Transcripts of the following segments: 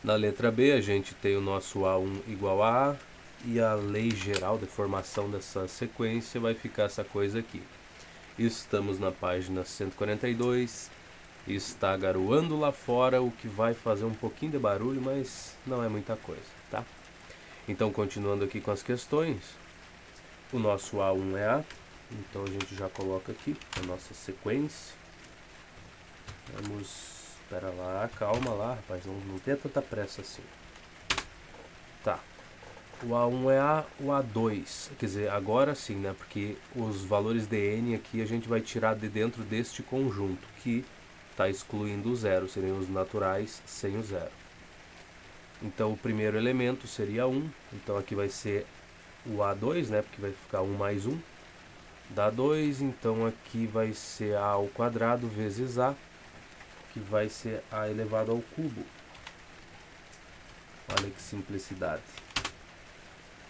Na letra B a gente tem o nosso A1 igual a e a lei geral de formação dessa sequência vai ficar essa coisa aqui. Estamos na página 142, está garoando lá fora, o que vai fazer um pouquinho de barulho, mas não é muita coisa, tá? Então, continuando aqui com as questões, o nosso A1 é A, então a gente já coloca aqui a nossa sequência. Vamos... Espera lá, calma lá, rapaz, não tenha tanta pressa assim. Tá. O A1 é A, o A2, quer dizer, agora sim, né? Porque os valores de N aqui a gente vai tirar de dentro deste conjunto, que está excluindo o zero, seriam os naturais sem o zero. Então o primeiro elemento seria 1, então aqui vai ser o A2, né? Porque vai ficar 1 mais 1, dá 2, então aqui vai ser A ao quadrado vezes A, que vai ser A elevado ao cubo. Olha que simplicidade.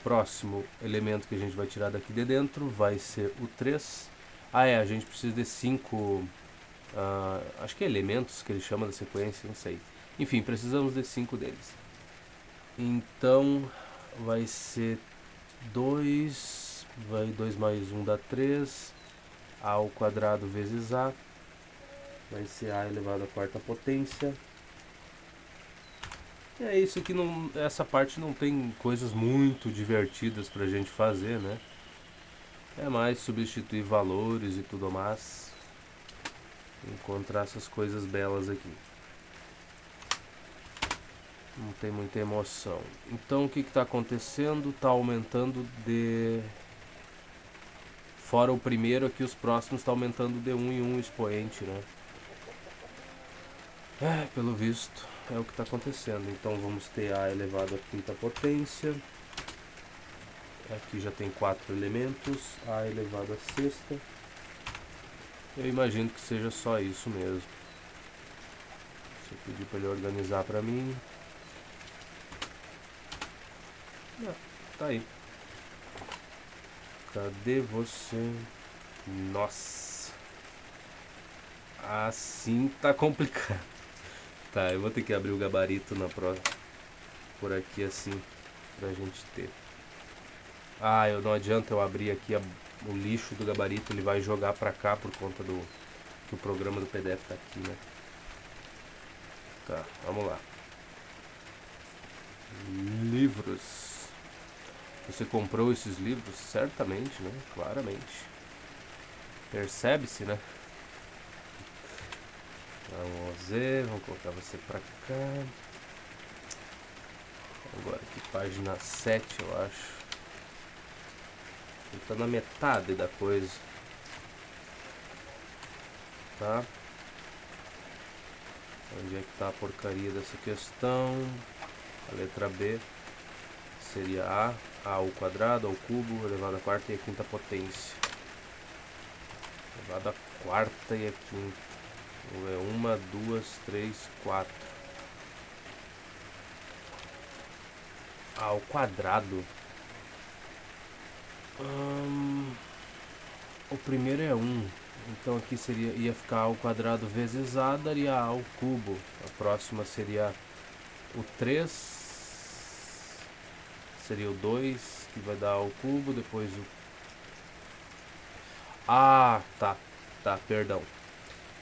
Próximo elemento que a gente vai tirar daqui de dentro vai ser o 3. A gente precisa de 5, acho que é elementos que ele chama da sequência, não sei. Enfim, precisamos de 5 deles. Então vai ser 2, vai 2 mais 1 dá 3, A ao quadrado vezes A, vai ser A elevado à quarta potência. E é isso aqui, não, essa parte não tem coisas muito divertidas pra gente fazer, né? É mais substituir valores e tudo mais. Encontrar essas coisas belas aqui. Não tem muita emoção. Então o que está acontecendo? Está aumentando de... Fora o primeiro aqui, os próximos está aumentando de 1 em 1 expoente, né? Pelo visto, é o que está acontecendo. Então vamos ter A elevado à quinta potência. Aqui já tem 4 elementos. A elevado à sexta. Eu imagino que seja só isso mesmo. Se eu pedir para ele organizar para mim... Tá aí. Cadê você? Nossa. Assim tá complicado. Tá, eu vou ter que abrir o gabarito na próxima. Por aqui assim. Pra gente ter. Não adianta eu abrir aqui o lixo do gabarito. Ele vai jogar pra cá por conta do... que o programa do PDF tá aqui, né? Tá, vamos lá. Livros. Você comprou esses livros? Certamente, né? Claramente. Percebe-se, né? Vamos ver, vamos colocar você pra cá. Agora aqui, página 7, eu acho. Ele tá na metade da coisa. Tá? Onde é que tá a porcaria dessa questão? A letra B seria A ao quadrado, ao cubo, elevado à quarta e a quinta potência. Elevado à quarta e a quinta. É 1, 2, 3, 4. A ao quadrado. O primeiro é 1. Então aqui ia ficar A ao quadrado vezes A, daria A ao cubo. A próxima seria o 3, seria o 2, que vai dar A ao cubo, depois o... tá, perdão.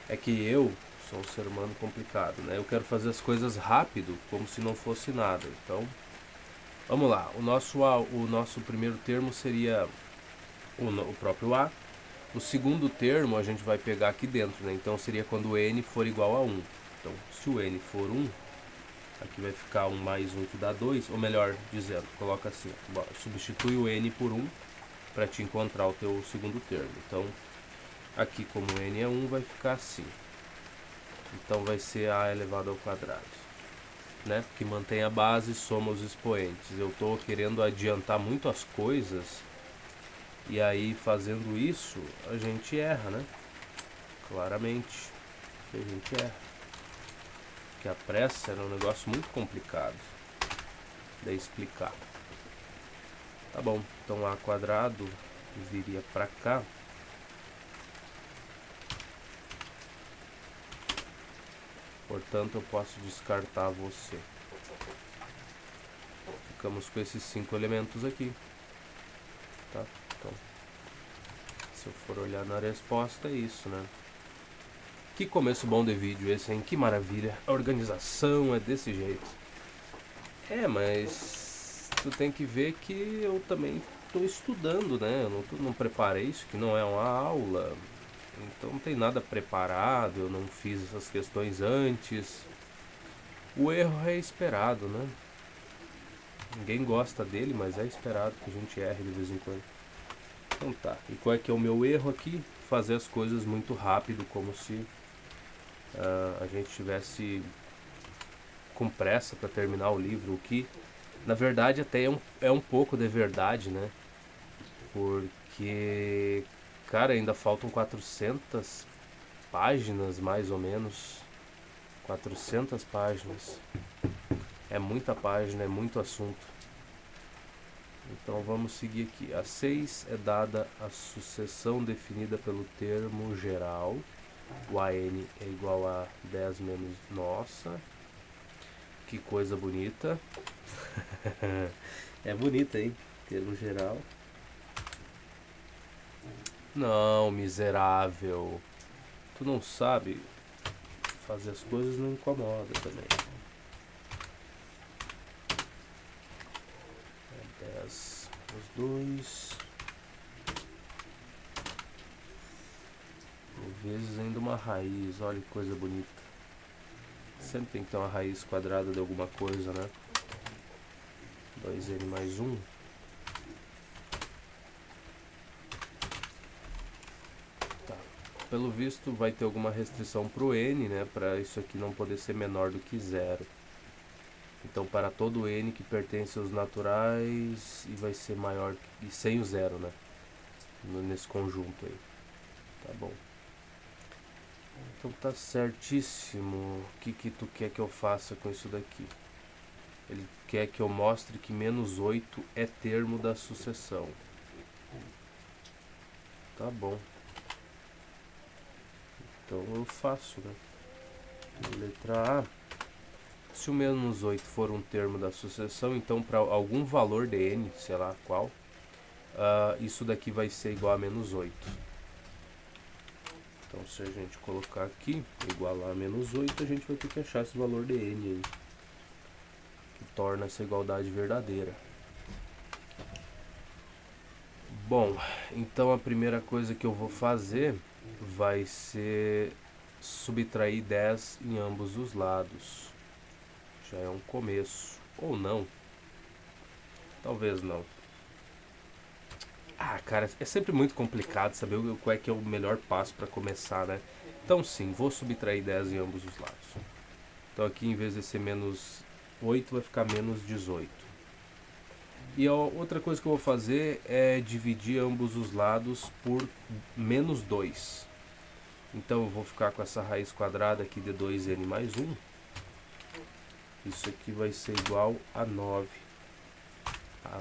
É que eu sou um ser humano complicado, né? Eu quero fazer as coisas rápido, como se não fosse nada. Então, vamos lá. O nosso primeiro termo seria o próprio A. O segundo termo a gente vai pegar aqui dentro, né? Então seria quando o n for igual a 1. Então, se o n for 1, aqui vai ficar 1 mais 1 que dá 2. Ou melhor dizendo, coloca assim, substitui o n por 1 para te encontrar o teu segundo termo. Então, aqui como o n é 1, vai ficar assim. Então vai ser a elevado ao quadrado, né? Que mantém a base, soma os expoentes. Eu estou querendo adiantar muito as coisas, e aí fazendo isso a gente erra, né? Claramente que a gente erra. Porque a pressa era um negócio muito complicado de explicar. Tá bom, então A quadrado viria para cá. Portanto, eu posso descartar você. ficamos com esses 5 elementos aqui, tá? Então, se eu for olhar na resposta, é isso, né? Que começo bom de vídeo esse, hein? Que maravilha. A organização é desse jeito. Mas tu tem que ver que eu também estou estudando, né? Eu não preparei isso, que não é uma aula. Então não tem nada preparado, eu não fiz essas questões antes. O erro é esperado, né? Ninguém gosta dele, mas é esperado que a gente erre de vez em quando. Então tá. E qual é que é o meu erro aqui? Fazer as coisas muito rápido, como se a gente tivesse com pressa para terminar o livro, o que na verdade até é um pouco de verdade, né? Porque, cara, ainda faltam 400 páginas mais ou menos. 400 páginas. É muita página, é muito assunto. Então vamos seguir aqui. A 6 é dada a sucessão definida pelo termo geral. O AN é igual a 10 menos... Nossa, que coisa bonita. É bonita, hein? Termo geral. Não, miserável. Tu não sabe fazer as coisas, não incomoda também. É 10 os 2. Vezes ainda uma raiz, olha que coisa bonita. Sempre tem que ter uma raiz quadrada de alguma coisa, né? 2n mais 1. Tá. Pelo visto vai ter alguma restrição pro n, né? Para isso aqui não poder ser menor do que 0. Então para todo n que pertence aos naturais e vai ser maior que sem o 0, né? Nesse conjunto aí. Tá bom. Então tá certíssimo. O que tu quer que eu faça com isso daqui? Ele quer que eu mostre que menos 8 é termo da sucessão. Tá bom. Então eu faço, né? Letra A. Se o menos 8 for um termo da sucessão, então para algum valor de n, sei lá qual, isso daqui vai ser igual a menos 8. Então se a gente colocar aqui, igualar a menos 8, a gente vai ter que achar esse valor de n aí, que torna essa igualdade verdadeira. Bom, então a primeira coisa que eu vou fazer vai ser subtrair 10 em ambos os lados. Já é um começo. Ou não. Talvez não. Ah, cara, é sempre muito complicado saber qual é que é o melhor passo para começar, né? Então sim, vou subtrair 10 em ambos os lados. Então aqui, em vez de ser menos 8, vai ficar menos 18. E a outra coisa que eu vou fazer é dividir ambos os lados por menos 2. Então eu vou ficar com essa raiz quadrada aqui de 2n mais 1. Isso aqui vai ser igual a 9.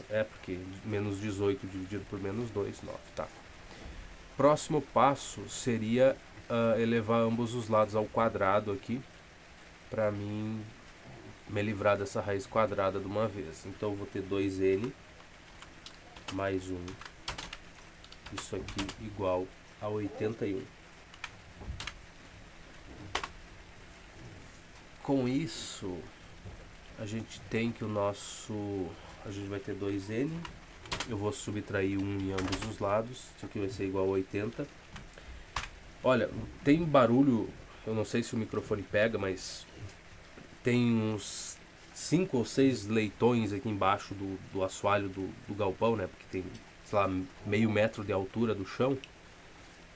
É porque menos 18 dividido por menos 2, 9, tá. Próximo passo seria elevar ambos os lados ao quadrado aqui, para mim me livrar dessa raiz quadrada de uma vez. Então eu vou ter 2n mais 1, isso aqui igual a 81. Com isso, a gente tem que a gente vai ter 2n, eu vou subtrair 1 em ambos os lados, isso aqui vai ser igual a 80. Olha, tem barulho, eu não sei se o microfone pega, mas tem uns 5 ou 6 leitões aqui embaixo do assoalho do galpão, né? Porque tem, sei lá, meio metro de altura do chão.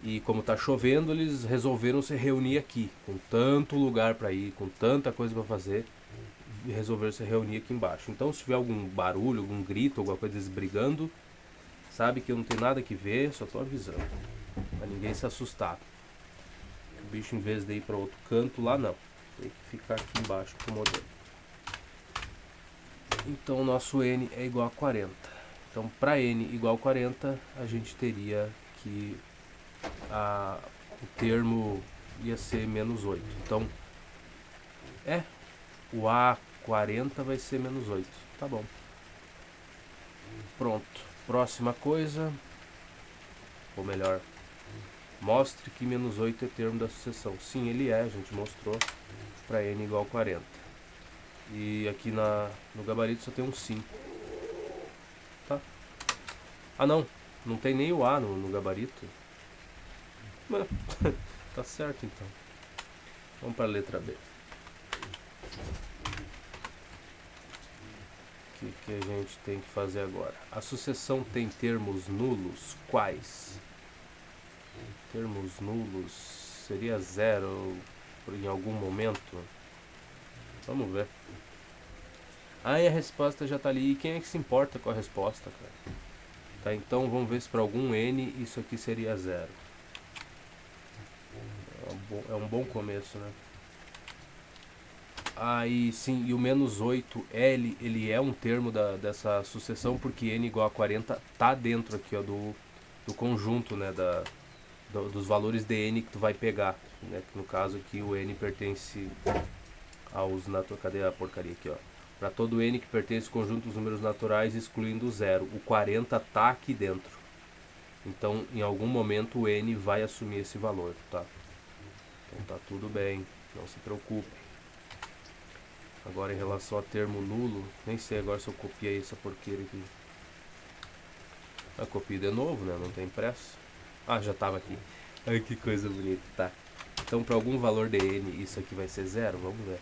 E como tá chovendo, eles resolveram se reunir aqui, com tanto lugar para ir, com tanta coisa para fazer, e resolveram se reunir aqui embaixo. Então, se tiver algum barulho, algum grito, alguma coisa, eles brigando, sabe que eu não tenho nada que ver, só tô avisando, para ninguém se assustar. O bicho, em vez de ir para outro canto, lá não, tem que ficar aqui embaixo acomodando. Então, o nosso n é igual a 40. Então, para n igual a 40, a gente teria que o termo ia ser menos 8. Então, o A40 vai ser menos 8. Tá bom. Pronto. Próxima coisa. Ou melhor, mostre que menos 8 é termo da sucessão. Sim, ele é, a gente mostrou para n igual a 40. E aqui no gabarito só tem um 5. Tá? Ah não, não tem nem o A no gabarito. Mas, tá certo então. Vamos para a letra B. O que a gente tem que fazer agora? A sucessão tem termos nulos? Quais? Termos nulos seria zero em algum momento? Vamos ver. Ah, e a resposta já tá ali. E quem é que se importa com a resposta, cara? Tá, então vamos ver se para algum n isso aqui seria zero. É um bom começo, né? Aí sim, e o menos 8, ele é um termo dessa sucessão, porque n igual a 40 tá dentro aqui, ó, do conjunto, né, dos valores de n que tu vai pegar, né? No caso aqui o n pertence aos naturais. Cadê a porcaria aqui, ó? Para todo n que pertence ao conjunto dos números naturais, excluindo o zero. O 40 tá aqui dentro. Então, em algum momento o n vai assumir esse valor, tá? Então tá tudo bem, não se preocupe. Agora em relação a termo nulo, nem sei agora se eu copiei essa porqueira aqui. Eu copio de novo, né? Não tem pressa. Ah, já estava aqui. Ai, que coisa bonita, tá? Então, para algum valor de n, isso aqui vai ser zero? Vamos ver.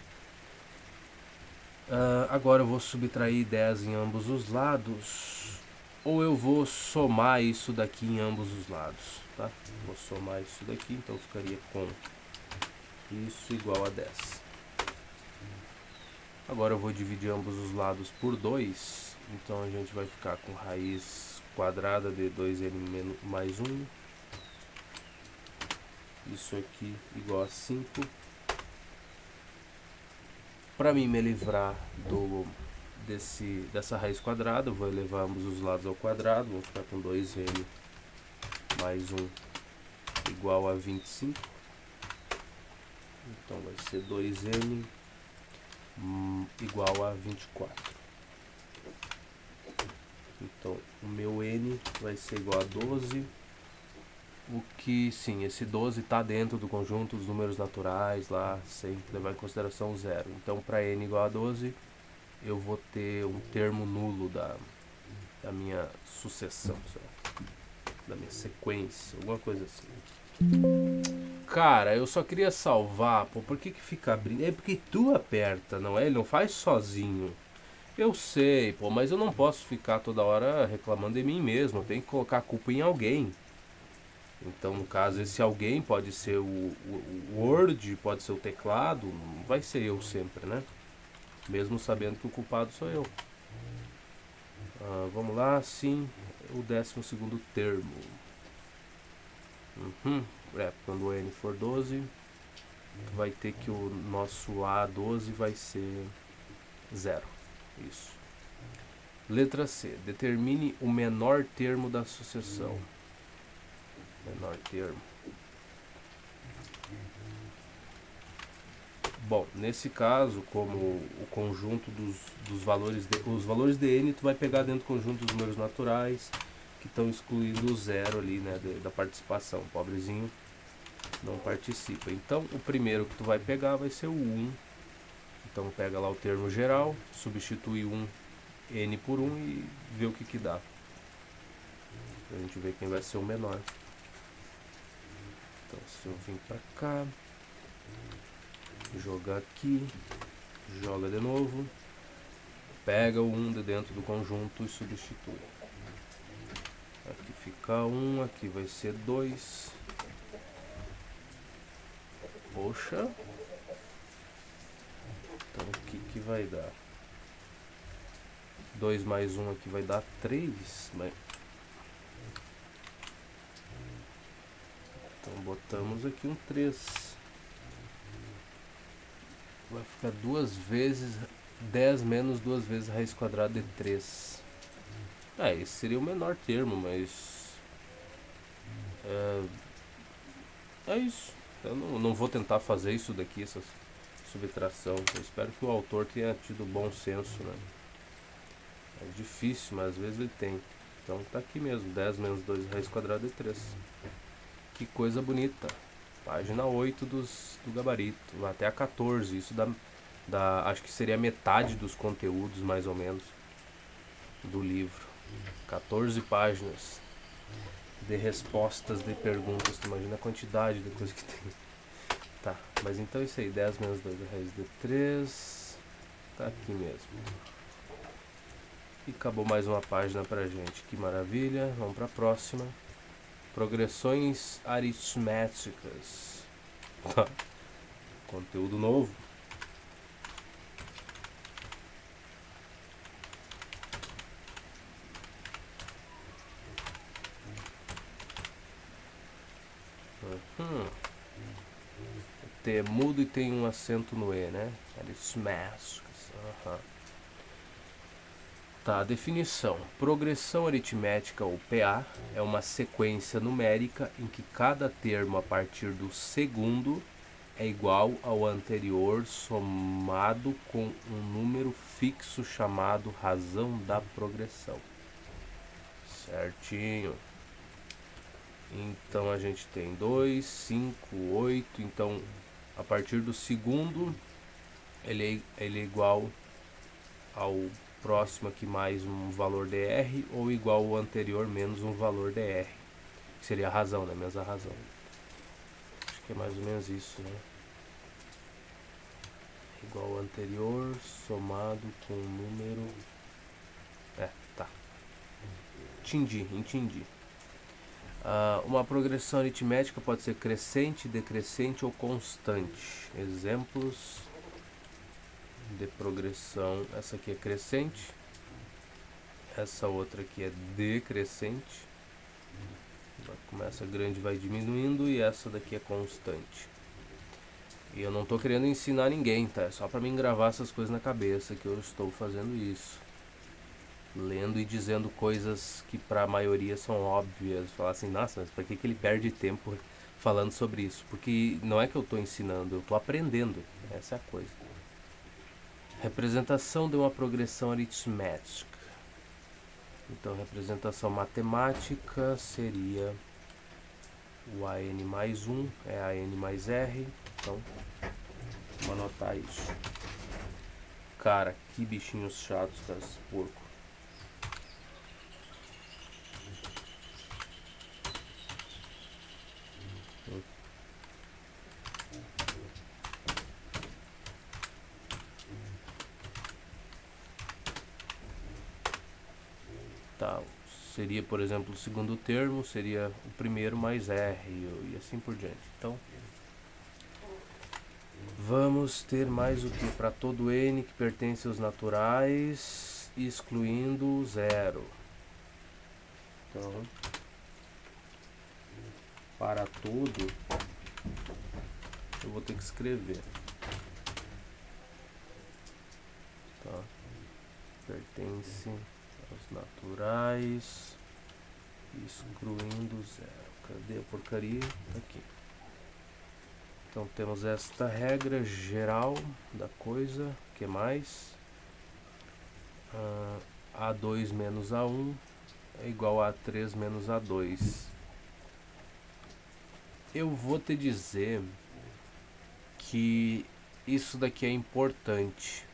Agora eu vou subtrair 10 em ambos os lados. Ou eu vou somar isso daqui em ambos os lados, tá? Vou somar isso daqui, então ficaria com isso igual a 10. Agora eu vou dividir ambos os lados por 2. Então a gente vai ficar com raiz quadrada de 2n mais 1. Isso aqui igual a 5. Para mim me livrar dessa raiz quadrada, eu vou elevar ambos os lados ao quadrado. Vou ficar com 2n mais 1 igual a 25. Então vai ser 2n igual a 24. Então o meu n vai ser igual a 12. O que, sim, esse 12 está dentro do conjunto dos números naturais lá, sem levar em consideração zero. Então, para n igual a 12, eu vou ter um termo nulo da minha sucessão, da minha sequência, alguma coisa assim. Cara, eu só queria salvar, pô, por que fica abrindo? É porque tu aperta, não é? Ele não faz sozinho. Eu sei, pô, mas eu não posso ficar toda hora reclamando de mim mesmo, eu tenho que colocar a culpa em alguém. Então, no caso, esse alguém pode ser o Word, pode ser o teclado, não vai ser eu sempre, né? Mesmo sabendo que o culpado sou eu. Vamos lá, sim, o 12º termo. Quando o n for 12, vai ter que o nosso A12 vai ser 0. Isso. Letra C. Determine o menor termo da sucessão. Menor termo. Bom, nesse caso, como o conjunto dos valores os valores de n tu vai pegar dentro do conjunto dos números naturais que estão excluindo o zero ali, né, da participação. O pobrezinho não participa. Então, o primeiro que tu vai pegar vai ser o 1. Então, pega lá o termo geral, substitui n por 1 e vê o que dá. Pra gente ver quem vai ser o menor. Então, se eu vim pra cá, jogar aqui, joga de novo, pega o 1 de dentro do conjunto e substitui. Aqui fica 1, aqui vai ser 2. Poxa. Então o que vai dar? 2 mais 1 aqui vai dar 3. Mas... Então botamos aqui um 3. Vai ficar 2 vezes 10 menos 2 vezes a raiz quadrada de 3. Esse seria o menor termo, mas... É isso. Eu não vou tentar fazer isso daqui, essa subtração. Eu espero que o autor tenha tido bom senso, né? É difícil, mas às vezes ele tem. Então tá aqui mesmo, 10 menos 2 raiz quadrada de 3. Que coisa bonita. Página 8 do gabarito, até a 14. Isso acho que seria metade dos conteúdos, mais ou menos, do livro. 14 páginas de respostas de perguntas. Tu imagina a quantidade de coisa que tem. Tá, mas então é isso aí. 10 menos 2 raiz de 3. Tá aqui mesmo. E acabou mais uma página pra gente. Que maravilha. Vamos pra próxima. Progressões aritméticas. Conteúdo novo. T é mudo e tem um acento no E, né? Aritméticas. Tá, definição. Progressão aritmética, ou PA, é uma sequência numérica em que cada termo a partir do segundo é igual ao anterior somado com um número fixo chamado razão da progressão. Certinho. Então a gente tem 2, 5, 8. Então a partir do segundo ele é igual ao próximo aqui mais um valor dr, ou igual ao anterior menos um valor dr, que seria a razão, né? Menos a razão. Acho que é mais ou menos isso, né? Igual ao anterior somado com o número... tá. Entendi. Uma progressão aritmética pode ser crescente, decrescente ou constante. Exemplos de progressão. Essa aqui é crescente, essa outra aqui é decrescente, começa grande, vai diminuindo, e essa daqui é constante. E eu não estou querendo ensinar ninguém, tá? É só para mim gravar essas coisas na cabeça que eu estou fazendo isso, lendo e dizendo coisas que para a maioria são óbvias. Falar assim, nossa, mas para que ele perde tempo falando sobre isso? Porque não é que eu estou ensinando, eu estou aprendendo. Essa é a coisa. Representação de uma progressão aritmética. Então, representação matemática seria o AN mais 1 é AN mais R. Então, vamos anotar isso. Cara, que bichinhos chatos, cara, esse porco. Tá, seria, por exemplo, o segundo termo, seria o primeiro mais R e assim por diante. Então, vamos ter mais o que? Para todo N que pertence aos naturais, excluindo zero. Então, para todo, eu vou ter que escrever. Tá. Pertence aos naturais, excluindo zero. Cadê a porcaria? Tá aqui. Então temos esta regra geral da coisa. O que mais? A2 menos A1 é igual a A3 menos A2. Eu vou te dizer que isso daqui é importante.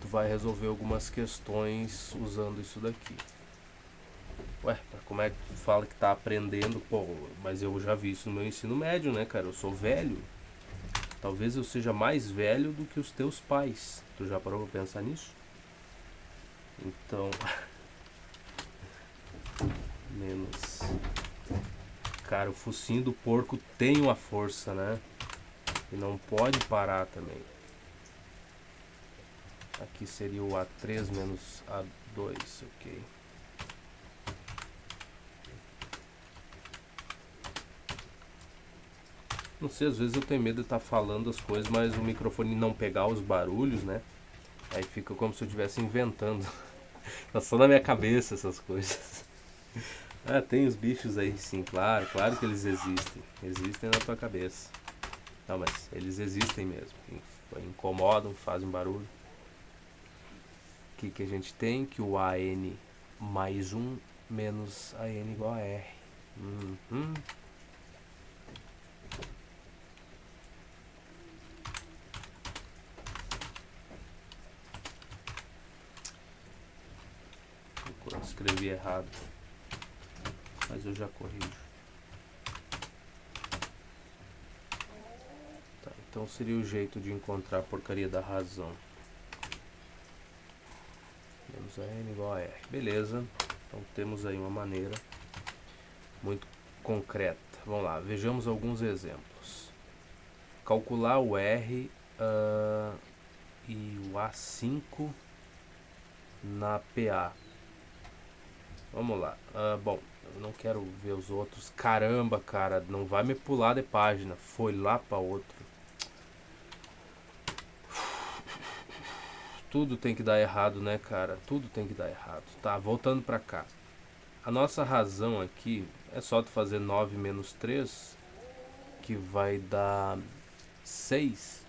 Tu vai resolver algumas questões usando isso daqui. Ué, como é que tu fala que tá aprendendo? Pô, mas eu já vi isso no meu ensino médio, né, cara? Eu sou velho. Talvez eu seja mais velho do que os teus pais. Tu já parou pra pensar nisso? Então... menos... Cara, o focinho do porco tem uma força, né? E não pode parar também. Aqui seria o A3 menos A2, ok. Não sei, às vezes eu tenho medo de estar falando as coisas, mas o microfone não pegar os barulhos, né? Aí fica como se eu estivesse inventando. Tá só na minha cabeça essas coisas. Tem os bichos aí, sim, claro que eles existem. Existem na tua cabeça. Não, mas eles existem mesmo. Incomodam, fazem barulho. que a gente tem? Que o AN mais 1 menos AN igual a R. Eu escrevi errado, mas eu já corrijo. Tá, então seria o jeito de encontrar a porcaria da razão. Menos AN igual a R. Beleza. Então temos aí uma maneira muito concreta. Vamos lá, vejamos alguns exemplos. Calcular o R e o A5 na PA. Vamos lá. Bom, eu não quero ver os outros. Caramba, cara, não vai me pular de página. Foi lá para outro. Tudo tem que dar errado, né, cara? Tudo tem que dar errado. Tá, voltando para cá. A nossa razão aqui é só tu fazer 9 menos 3, que vai dar 6.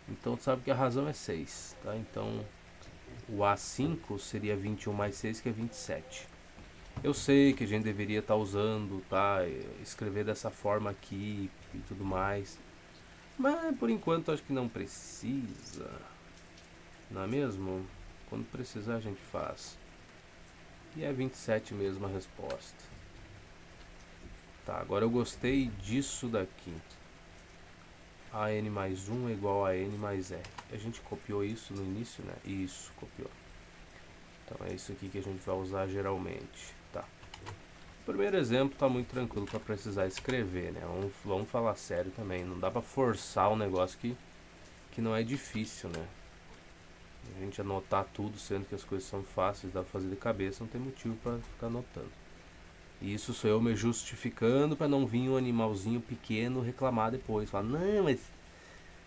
Então tu sabe que a razão é 6, tá? Então o A5 seria 21 mais 6, que é 27. Eu sei que a gente deveria estar usando, tá? Escrever dessa forma aqui e tudo mais. Mas por enquanto acho que não precisa. Não é mesmo? Quando precisar a gente faz. E é 27 mesmo a resposta. Tá, agora eu gostei disso daqui. AN mais 1 é igual a N mais R. A gente copiou isso no início, né? Isso, copiou. Então é isso aqui que a gente vai usar geralmente. Tá. O primeiro exemplo tá muito tranquilo para precisar escrever, né? Vamos falar sério também. Não dá para forçar um negócio que não é difícil, né? A gente anotar tudo, sendo que as coisas são fáceis, dá pra fazer de cabeça, não tem motivo para ficar anotando. E isso sou eu me justificando para não vir um animalzinho pequeno reclamar depois. Falar, não, mas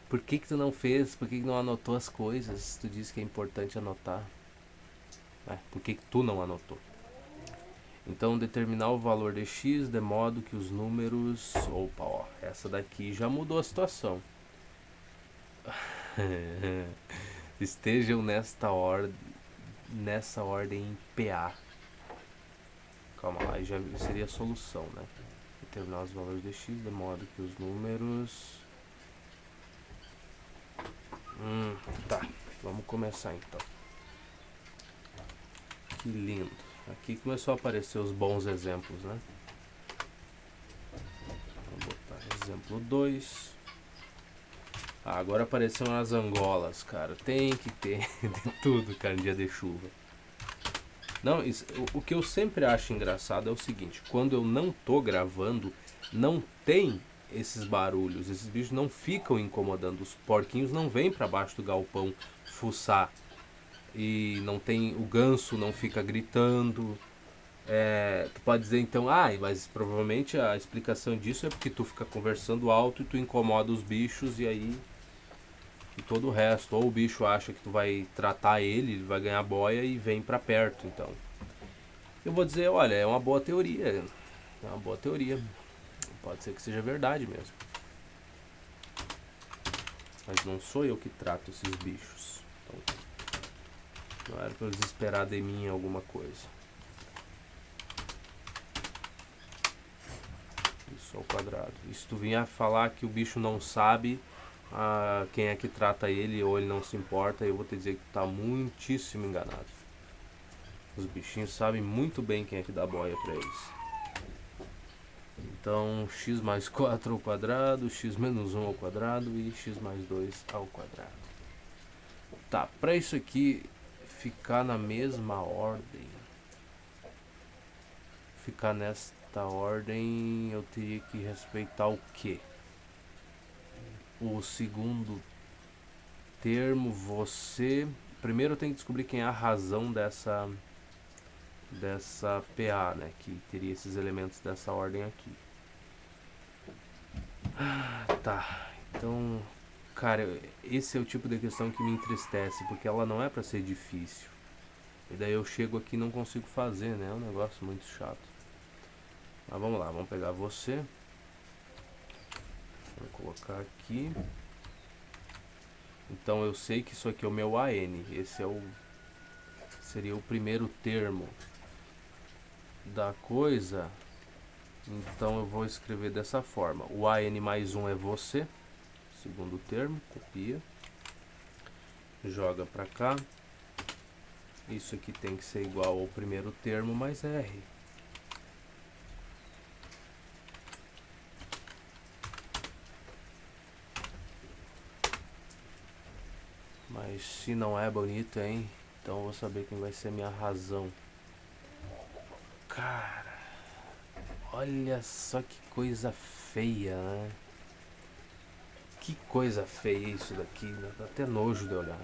por que tu não fez? Por que não anotou as coisas? Tu disse que é importante anotar. Por que tu não anotou? Então, determinar o valor de x de modo que os números... Opa, ó, essa daqui já mudou a situação. Estejam nessa ordem em PA. Calma lá, aí já seria a solução, né? Determinar os valores de x de modo que os números... Tá, vamos começar então. Que lindo. Aqui começou a aparecer os bons exemplos, né? Vamos botar exemplo 2. Agora apareceram as angolas, cara. Tem que ter de tudo, cara, em dia de chuva. Não, o que eu sempre acho engraçado é o seguinte: quando eu não tô gravando, não tem esses barulhos. Esses bichos não ficam incomodando. Os porquinhos não vêm pra baixo do galpão fuçar. E não tem, o ganso não fica gritando. Tu pode dizer então, mas provavelmente a explicação disso é porque tu fica conversando alto e tu incomoda os bichos e aí e todo o resto. Ou o bicho acha que tu vai tratar ele vai ganhar boia e vem pra perto, então. Eu vou dizer, olha, é uma boa teoria. É uma boa teoria. Pode ser que seja verdade mesmo. Mas não sou eu que trato esses bichos. Então, não era pra eles esperar de mim alguma coisa. Isso ao quadrado. E se tu vier falar que o bicho não sabe quem é que trata ele ou ele não se importa, eu vou te dizer que tu tá muitíssimo enganado. Os bichinhos sabem muito bem quem é que dá boia pra eles. Então, x mais 4 ao quadrado, x menos 1 ao quadrado e x mais 2 ao quadrado. Tá, pra isso aqui ficar na mesma ordem, ficar nesta ordem, eu teria que respeitar o quê? O segundo termo, você... Primeiro eu tenho que descobrir quem é a razão dessa PA, né? Que teria esses elementos dessa ordem aqui. Tá, então... Cara, esse é o tipo de questão que me entristece, porque ela não é pra ser difícil. E daí eu chego aqui e não consigo fazer, né? É um negócio muito chato. Mas vamos lá, vamos pegar você. Vou colocar aqui. Então eu sei que isso aqui é o meu AN. Esse é o seria o primeiro termo da coisa. Então eu vou escrever dessa forma: o AN mais 1 é você, segundo termo, copia, joga para cá. Isso aqui tem que ser igual ao primeiro termo mais R. Mas se não é bonito, hein? Então eu vou saber quem vai ser minha razão. Cara, olha só que coisa feia, né? Que coisa feia isso daqui, né? Dá até nojo de olhar.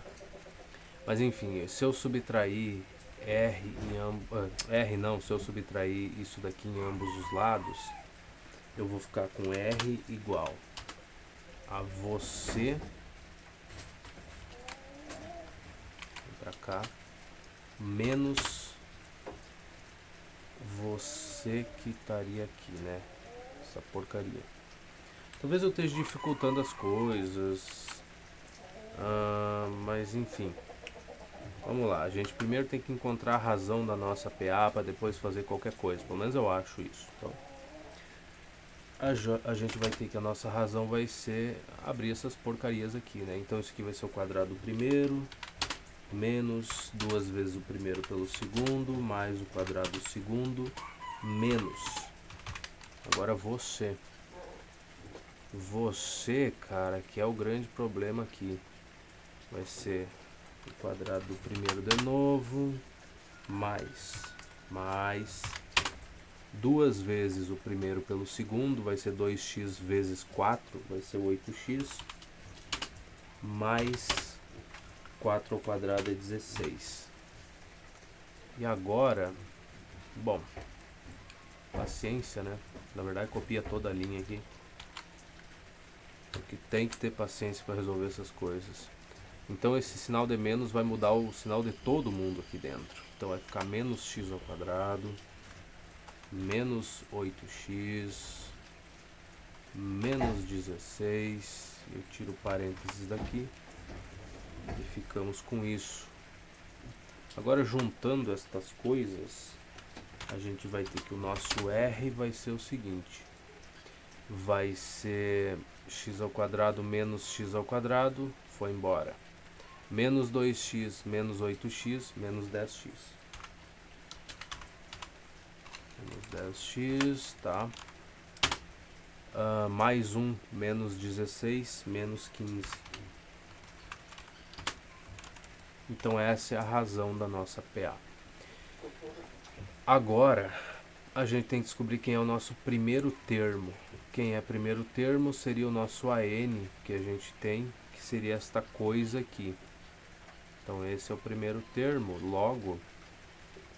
Mas enfim, se eu subtrair R não, se eu subtrair isso daqui em ambos os lados, eu vou ficar com R igual a você, pra cá, menos você que estaria aqui, né? Essa porcaria. Talvez eu esteja dificultando as coisas, mas enfim. Vamos lá, a gente primeiro tem que encontrar a razão da nossa PA para depois fazer qualquer coisa. Pelo menos eu acho isso. Então, a gente vai ter que a nossa razão vai ser abrir essas porcarias aqui, né? Então isso aqui vai ser o quadrado do primeiro, menos 2 vezes o primeiro pelo segundo, mais o quadrado do segundo, menos. Agora você. Você, cara, que é o grande problema aqui. Vai ser o quadrado do primeiro de novo, mais 2 vezes o primeiro pelo segundo, vai ser 2x vezes 4, vai ser 8x, mais 4 ao quadrado é 16. E agora, bom, paciência, né? Na verdade copia toda a linha aqui, porque tem que ter paciência para resolver essas coisas. Então esse sinal de menos vai mudar o sinal de todo mundo aqui dentro. Então vai ficar menos x ao quadrado, menos 8x, menos 16. Eu tiro parênteses daqui e ficamos com isso. Agora juntando estas coisas, a gente vai ter que o nosso R vai ser o seguinte. Vai ser x ao quadrado menos x ao quadrado, foi embora. Menos 2x, menos 8x, menos 10x. Menos 10x, tá. Mais 1, menos 16, menos 15. Então essa é a razão da nossa PA. Agora, a gente tem que descobrir quem é o nosso primeiro termo. Quem é primeiro termo seria o nosso AN, que a gente tem, que seria esta coisa aqui. Então esse é o primeiro termo, logo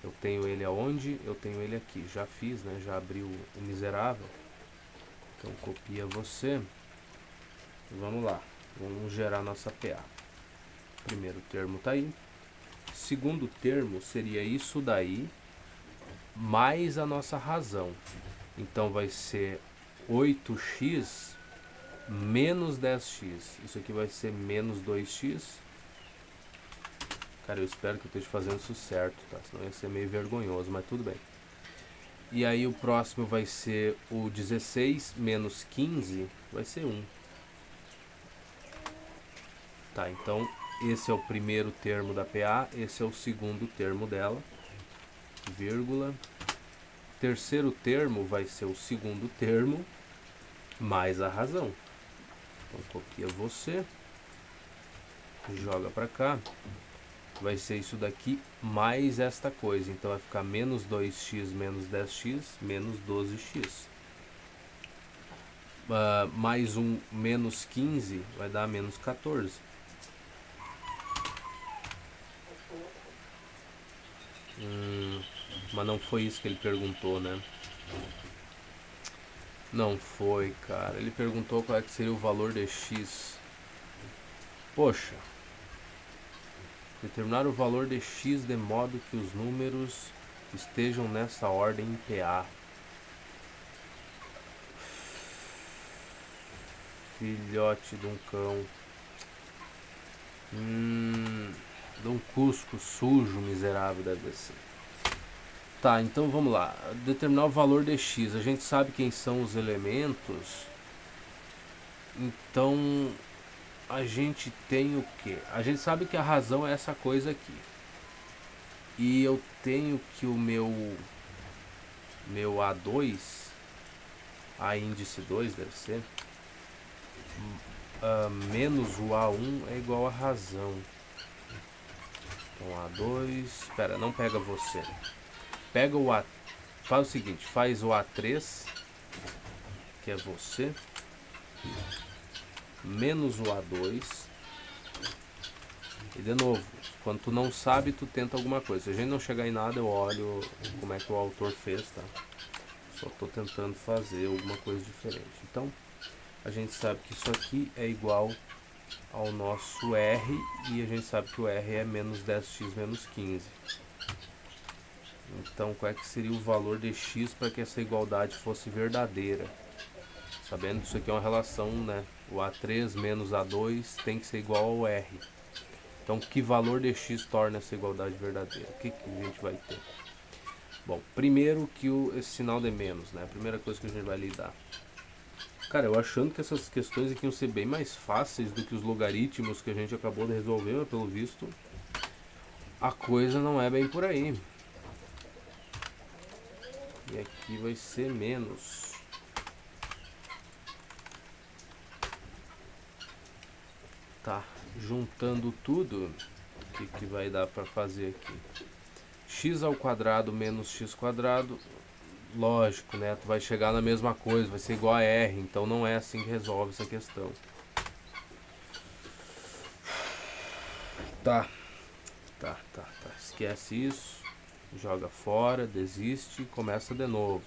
eu tenho ele aonde? Eu tenho ele aqui. Já fiz, né? Já abri o miserável. Então copia você. Vamos lá. Vamos gerar nossa PA. Primeiro termo está aí. Segundo termo seria isso daí, mais a nossa razão. Então vai ser 8x menos 10x. Isso aqui vai ser menos 2x. Cara, eu espero que eu esteja fazendo isso certo, tá? Senão ia ser meio vergonhoso, mas tudo bem. E aí o próximo vai ser o 16 menos 15, vai ser 1. Tá, então esse é o primeiro termo da PA, esse é o segundo termo dela, vírgula. Terceiro termo vai ser o segundo termo, mais a razão. Então copia você, joga pra cá. Vai ser isso daqui mais esta coisa. Então vai ficar menos 2x menos 10x menos 12x. Mais um menos 15 vai dar menos 14. Mas não foi isso que ele perguntou, né? Não foi, cara. Ele perguntou qual é que seria o valor de x. Poxa. Determinar o valor de x de modo que os números estejam nessa ordem em PA. Filhote de um cão. De um cusco sujo, miserável deve ser. Tá, então vamos lá. Determinar o valor de x. A gente sabe quem são os elementos. Então a gente tem o que? A gente sabe que a razão é essa coisa aqui. E eu tenho que o meu A2, a índice 2 deve ser, menos o A1 é igual a razão. Então A2, espera, não pega você. Pega o A, faz o seguinte, faz o A3, que é você, menos o A2. E de novo, quando tu não sabe, tu tenta alguma coisa. Se a gente não chegar em nada, eu olho como é que o autor fez, tá? Só tô tentando fazer alguma coisa diferente. Então, a gente sabe que isso aqui é igual ao nosso R, e a gente sabe que o R é menos 10x menos 15. Então, qual é que seria o valor de x para que essa igualdade fosse verdadeira? Sabendo que isso aqui é uma relação, né? O A3 menos A2 tem que ser igual ao R. Então, que valor de x torna essa igualdade verdadeira? O que a gente vai ter? Bom, primeiro que esse sinal de menos, né? A primeira coisa que a gente vai lidar. Cara, eu achando que essas questões aqui iam ser bem mais fáceis do que os logaritmos que a gente acabou de resolver, mas pelo visto a coisa não é bem por aí. E aqui vai ser menos. Tá, juntando tudo, o que vai dar para fazer aqui? X ao quadrado menos x quadrado, lógico, né? Tu vai chegar na mesma coisa, vai ser igual a R, então não é assim que resolve essa questão. Tá, esquece isso, joga fora, desiste e começa de novo.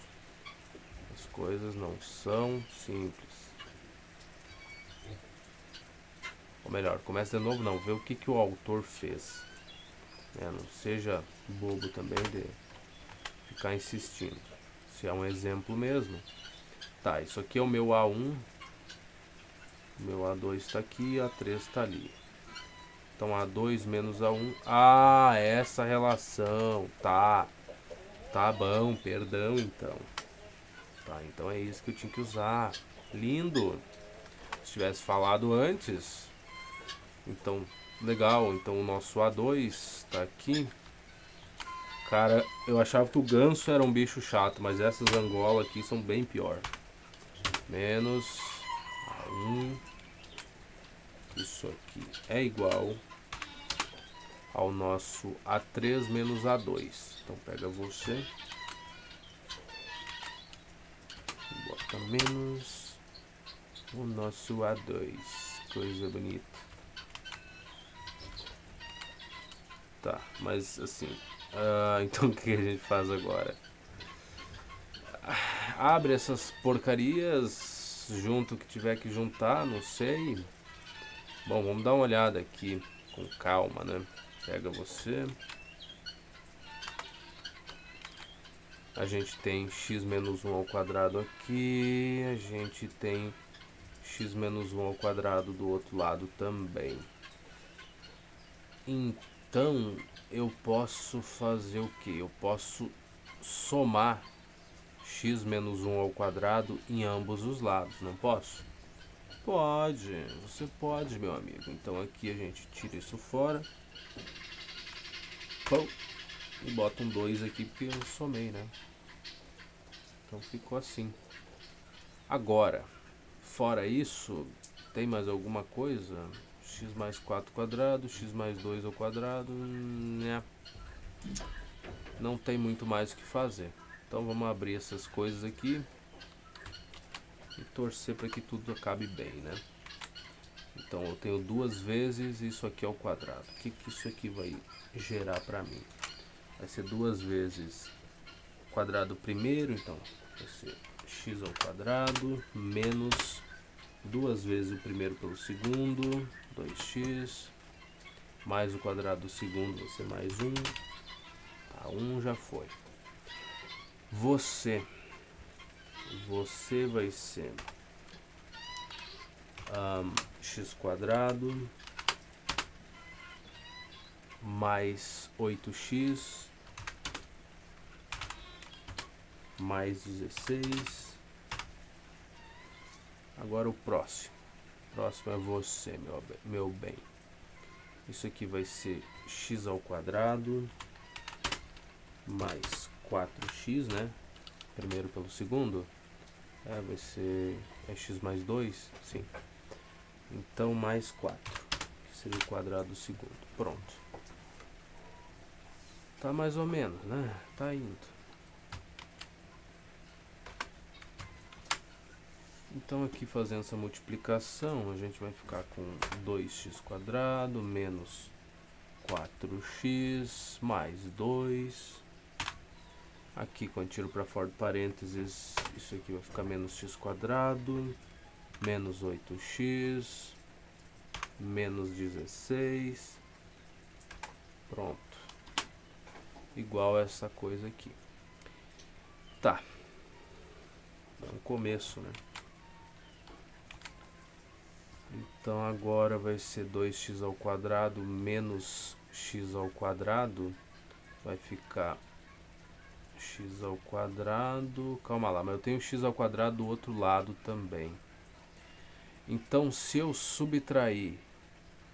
As coisas não são simples. Ou melhor, começa de novo não, vê o que o autor fez. Não seja bobo também de ficar insistindo. Se é um exemplo mesmo. Tá, isso aqui é o meu A1. O meu A2 está aqui, A3 está ali. Então A2 menos A1. Ah, essa relação. Tá. Tá bom, perdão então. Tá, então é isso que eu tinha que usar. Lindo. Se tivesse falado antes. Então, legal. Então o nosso A2 tá aqui. Cara, eu achava que o ganso era um bicho chato, mas essas angolas aqui são bem pior. Menos A1. Isso aqui é igual ao nosso A3 menos A2. Então pega você. Bota menos o nosso A2. Coisa bonita. Tá, mas assim... então o que a gente faz agora? Abre essas porcarias, junto o que tiver que juntar, não sei. Bom, vamos dar uma olhada aqui com calma, né? Pega você. A gente tem x menos 1 ao quadrado aqui. A gente tem x menos 1 ao quadrado do outro lado também. Então, eu posso fazer o que? Eu posso somar x menos 1 ao quadrado em ambos os lados, não posso? Pode, você pode, meu amigo. Então aqui a gente tira isso fora. Pum, e bota um 2 aqui porque eu somei, né? Então ficou assim. Agora, fora isso, tem mais alguma coisa? X mais 4 quadrado, x mais 2 ao quadrado, né? Não tem muito mais o que fazer. Então vamos abrir essas coisas aqui e torcer para que tudo acabe bem, né? Então eu tenho duas vezes isso aqui ao quadrado. O que isso aqui vai gerar para mim? Vai ser duas vezes quadrado primeiro, então vai ser x ao quadrado menos duas vezes o primeiro pelo segundo, 2x, mais o quadrado do segundo vai ser mais 1. Tá, 1 já foi. Você vai ser x quadrado mais 8x mais 16. Agora o próximo. O próximo é você, meu bem. Isso aqui vai ser x ao quadrado mais 4x, né? Primeiro pelo segundo. Vai ser x mais 2, sim. Então mais 4, que seria o quadrado do segundo. Pronto. Tá mais ou menos, né? Tá indo. Então aqui fazendo essa multiplicação, a gente vai ficar com 2x² menos 4x mais 2. Aqui quando tiro para fora do parênteses, isso aqui vai ficar menos x² menos 8x menos 16. Pronto. Igual essa coisa aqui. Tá. É um começo, né? Então agora vai ser 2x² menos x². Vai ficar x². Calma lá, mas eu tenho x² do outro lado também. Então se eu subtrair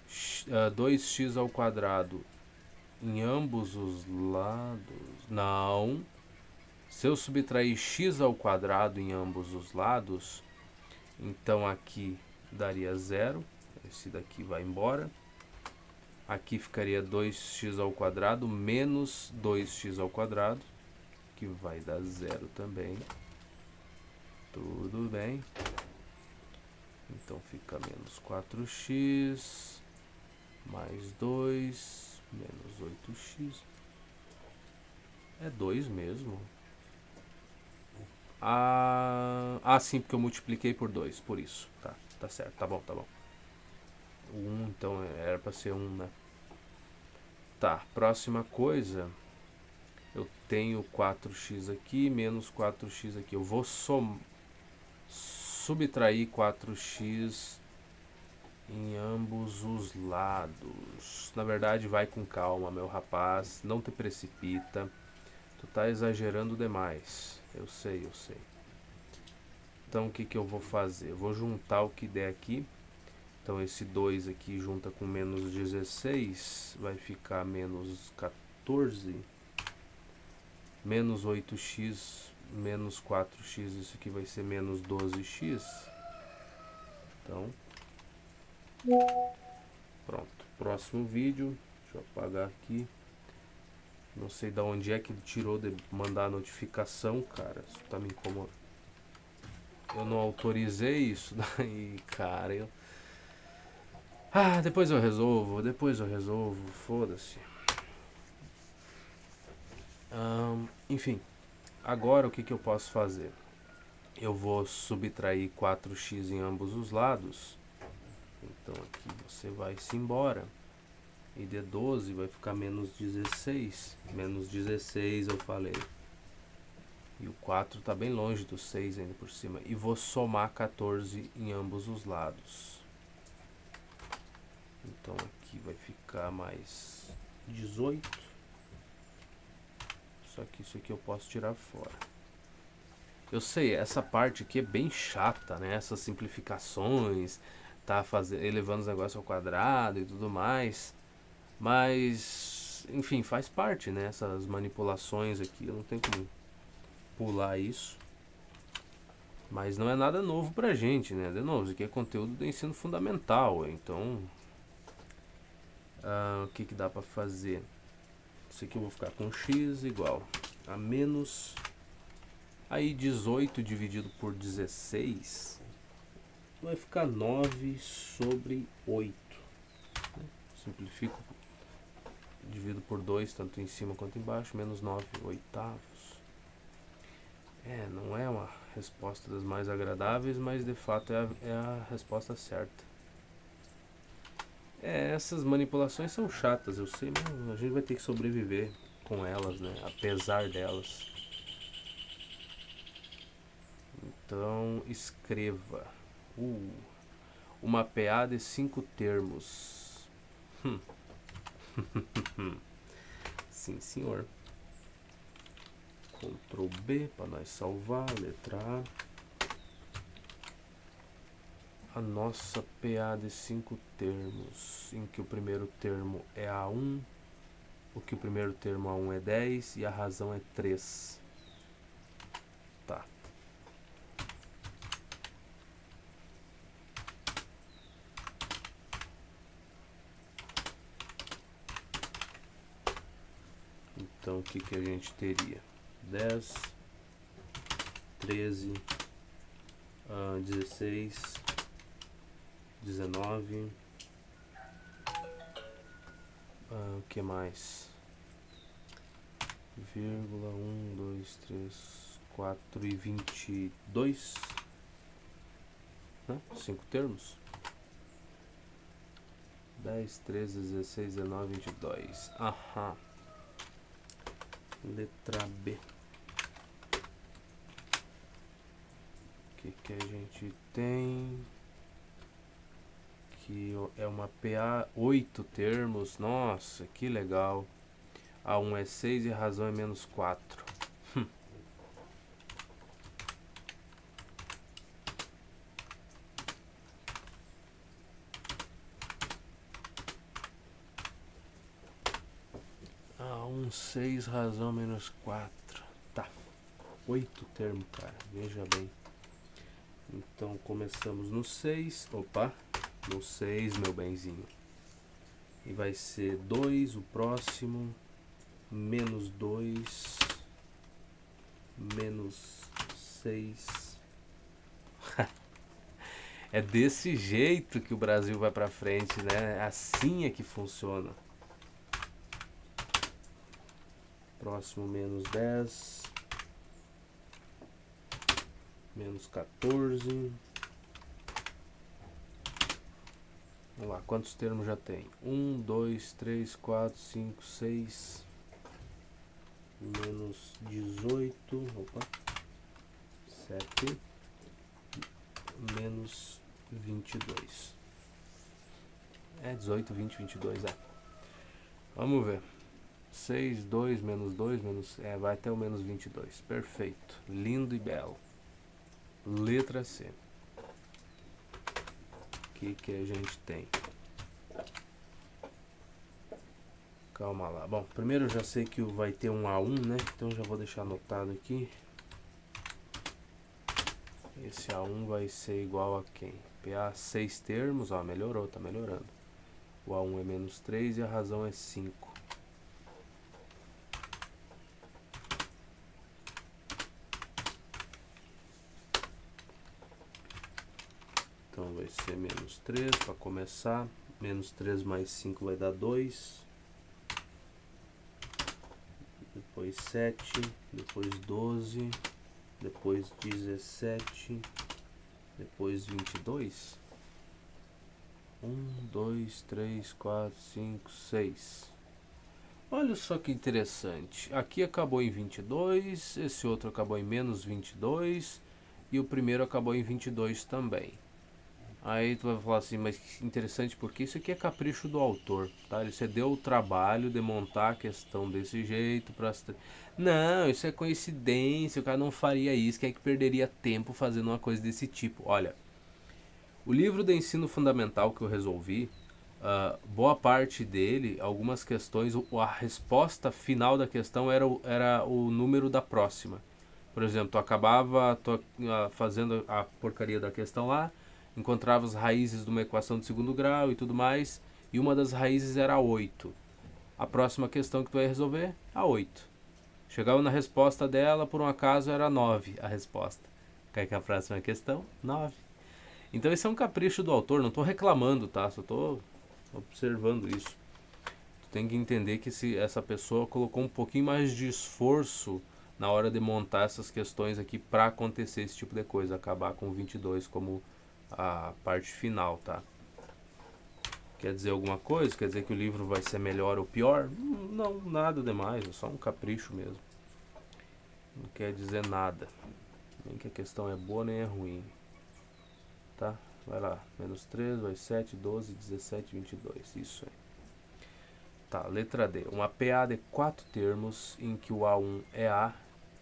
2x² em ambos os lados... Não. Se eu subtrair x² em ambos os lados, então aqui daria 0. Esse daqui vai embora. Aqui ficaria 2x² menos 2x², que vai dar 0 também. Tudo bem. Então fica menos 4x mais 2 menos 8x. É 2 mesmo. Sim, porque eu multipliquei por 2, por isso. Tá certo, tá bom. 1, então era pra ser 1, né? Tá, próxima coisa. Eu tenho 4x aqui, menos 4x aqui. Eu vou subtrair 4x em ambos os lados. Na verdade, vai com calma, meu rapaz. Não te precipita. Tu tá exagerando demais. Eu sei. Então, o que que eu vou fazer? Eu vou juntar o que der aqui. Então, esse 2 aqui junta com menos 16, vai ficar menos 14. Menos 8x, menos 4x, isso aqui vai ser menos 12x. Então, pronto. Próximo vídeo, deixa eu apagar aqui. Não sei de onde é que ele tirou de mandar a notificação, cara. Isso tá me incomodando. Eu não autorizei isso daí, cara. Depois eu resolvo, foda-se. Enfim, agora o que que eu posso fazer? Eu vou subtrair 4x em ambos os lados. Então aqui você vai-se embora. E de 12 vai ficar menos 16. Menos 16 eu falei. E o 4 está bem longe do 6 ainda por cima. E vou somar 14 em ambos os lados. Então aqui vai ficar mais 18. Só que isso aqui eu posso tirar fora. Eu sei, essa parte aqui é bem chata, né? Essas simplificações, tá elevando os negócios ao quadrado e tudo mais. Mas, enfim, faz parte, né? Essas manipulações aqui, eu não tenho como pular isso. Mas não é nada novo pra gente, né? De novo, isso aqui é conteúdo do ensino fundamental. Então, o que que dá pra fazer? Isso aqui eu vou ficar com x igual a menos... Aí 18 dividido por 16 vai ficar 9 sobre 8. Simplifico, divido por 2, tanto em cima quanto embaixo, menos 9 oitavos. Não é uma resposta das mais agradáveis, mas de fato é a resposta certa. Essas manipulações são chatas, eu sei, mas a gente vai ter que sobreviver com elas, né? Apesar delas. Então, escreva. Uma PA de 5 termos. Sim, senhor. Ctrl B para nós salvar, letra A. A nossa PA de 5 termos, em que o primeiro termo é A1, o que o primeiro termo A1 é 10 e a razão é 3. Tá. Então o que a gente teria? 10, 13, 16, 19, o que mais? Vírgula, 1, 2, 3, 4 e 22, né? 5 termos. 10, 13, 16, 19, 22. Aham. Letra B. O que a gente tem? Que é uma PA 8 termos. Nossa, que legal. A1 é 6 e a razão é menos 4. A1, 6, razão menos 4. Tá. 8 termos, cara. Veja bem. Então começamos no 6. Opa. No 6, meu benzinho. E vai ser 2 o próximo. Menos 2. Menos 6. É desse jeito que o Brasil vai pra frente, né? Assim é que funciona. Próximo, menos 10. Menos 14. Vamos lá, quantos termos já tem? 1, 2, 3, 4, 5, 6. Menos 18. Opa. 7. Menos 22. É 18, 20, 22. É. Vamos ver. 6, 2, menos 2, menos... vai até o menos 22. Perfeito. Lindo e belo. Letra C. O que a gente tem? Calma lá. Bom, primeiro eu já sei que vai ter um A1, né? Então já vou deixar anotado aqui. Esse A1 vai ser igual a quem? PA 6 termos, ó, melhorou, tá melhorando. O A1 é menos 3 e a razão é 5. Então vai ser menos 3 para começar. Menos 3 mais 5 vai dar 2. Depois 7. Depois 12. Depois 17. Depois 22. 1, 2, 3, 4, 5, 6. Olha só que interessante. Aqui acabou em 22. Esse outro acabou em menos 22. E o primeiro acabou em 22 também. Aí tu vai falar assim, mas que interessante, porque isso aqui é capricho do autor, tá? Ele se deu o trabalho de montar a questão desse jeito pra... Não, isso é coincidência, o cara não faria isso, quem é que perderia tempo fazendo uma coisa desse tipo? Olha, o livro de ensino fundamental que eu resolvi, boa parte dele, algumas questões, a resposta final da questão era o número da próxima. Por exemplo, tu acabava fazendo a porcaria da questão lá, encontrava as raízes de uma equação de segundo grau e tudo mais, e uma das raízes era 8. A próxima questão que tu ia resolver, a 8. Chegava na resposta dela, por um acaso era 9 a resposta. Quer que a próxima questão? 9. Então esse é um capricho do autor, não estou reclamando, tá? Só estou observando isso. Tu tem que entender que essa pessoa colocou um pouquinho mais de esforço na hora de montar essas questões aqui para acontecer esse tipo de coisa, acabar com 22 como a parte final, tá? Quer dizer alguma coisa? Quer dizer que o livro vai ser melhor ou pior? Não, nada demais, é só um capricho mesmo. Não quer dizer nada. Nem que a questão é boa nem é ruim. Tá? Vai lá. Menos 3, vai 7, 12, 17, 22. Isso aí. Tá, letra D. Uma PA de 4 termos em que o A1 é A.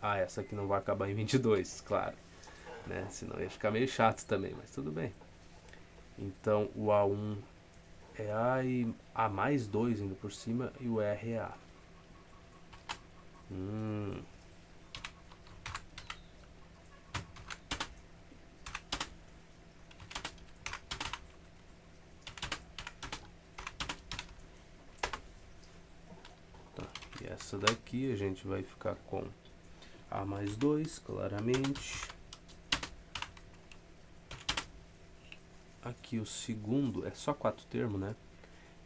Ah, essa aqui não vai acabar em 22, claro. Né? Senão ia ficar meio chato também, mas tudo bem. Então o A1 é A e A mais 2 indo por cima e o R é A. Tá. E essa daqui a gente vai ficar com A mais 2, claramente. Aqui o segundo é só 4 termos, né?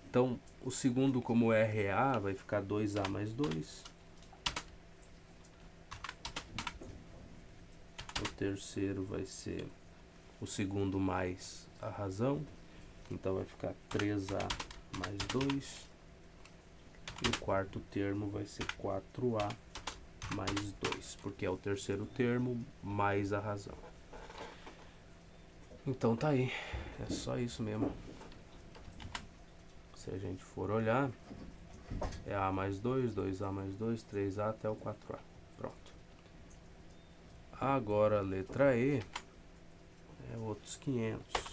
Então o segundo, como R é A, vai ficar 2A mais 2. O terceiro vai ser o segundo mais a razão. Então vai ficar 3A mais 2. E o quarto termo vai ser 4A mais 2, porque é o terceiro termo mais a razão. Então tá aí, é só isso mesmo. Se a gente for olhar, é A mais 2, 2A mais 2, 3A até o 4A. Pronto. Agora a letra E é outros 500.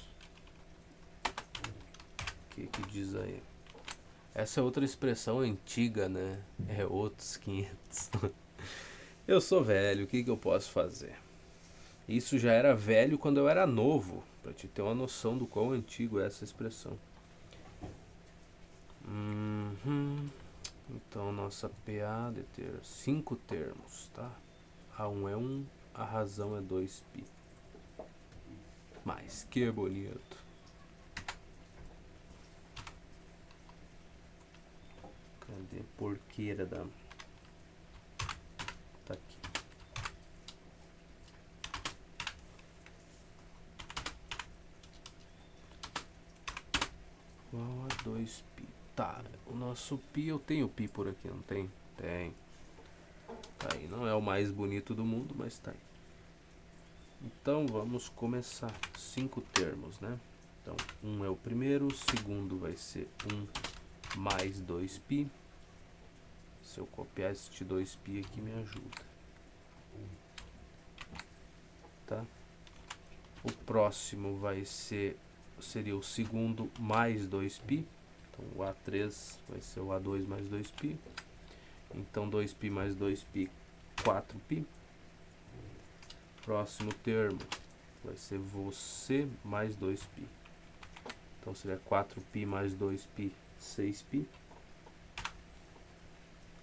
O que diz aí? Essa é outra expressão antiga, né? É outros 500. Eu sou velho, o que eu posso fazer? Isso já era velho quando eu era novo, para te ter uma noção do quão antigo é essa expressão. Então nossa PA de ter 5 termos, tá? A1 é 1, a razão é 2π. Mas que bonito. Cadê? Porqueira da... Tá aqui. Igual a 2π. Tá, o nosso π, eu tenho π por aqui, não tem? Tem. Tá aí, não é o mais bonito do mundo, mas tá aí. Então vamos começar. 5 termos, né? Então 1 é o primeiro, o segundo vai ser 1 mais 2π. Se eu copiar este 2π aqui me ajuda. Tá? O próximo vai ser, seria o segundo mais 2π. Então o A3 vai ser o A2 mais 2π. Então 2π mais 2π, 4π. Próximo termo vai ser você mais 2π. Então seria 4π mais 2π, 6π.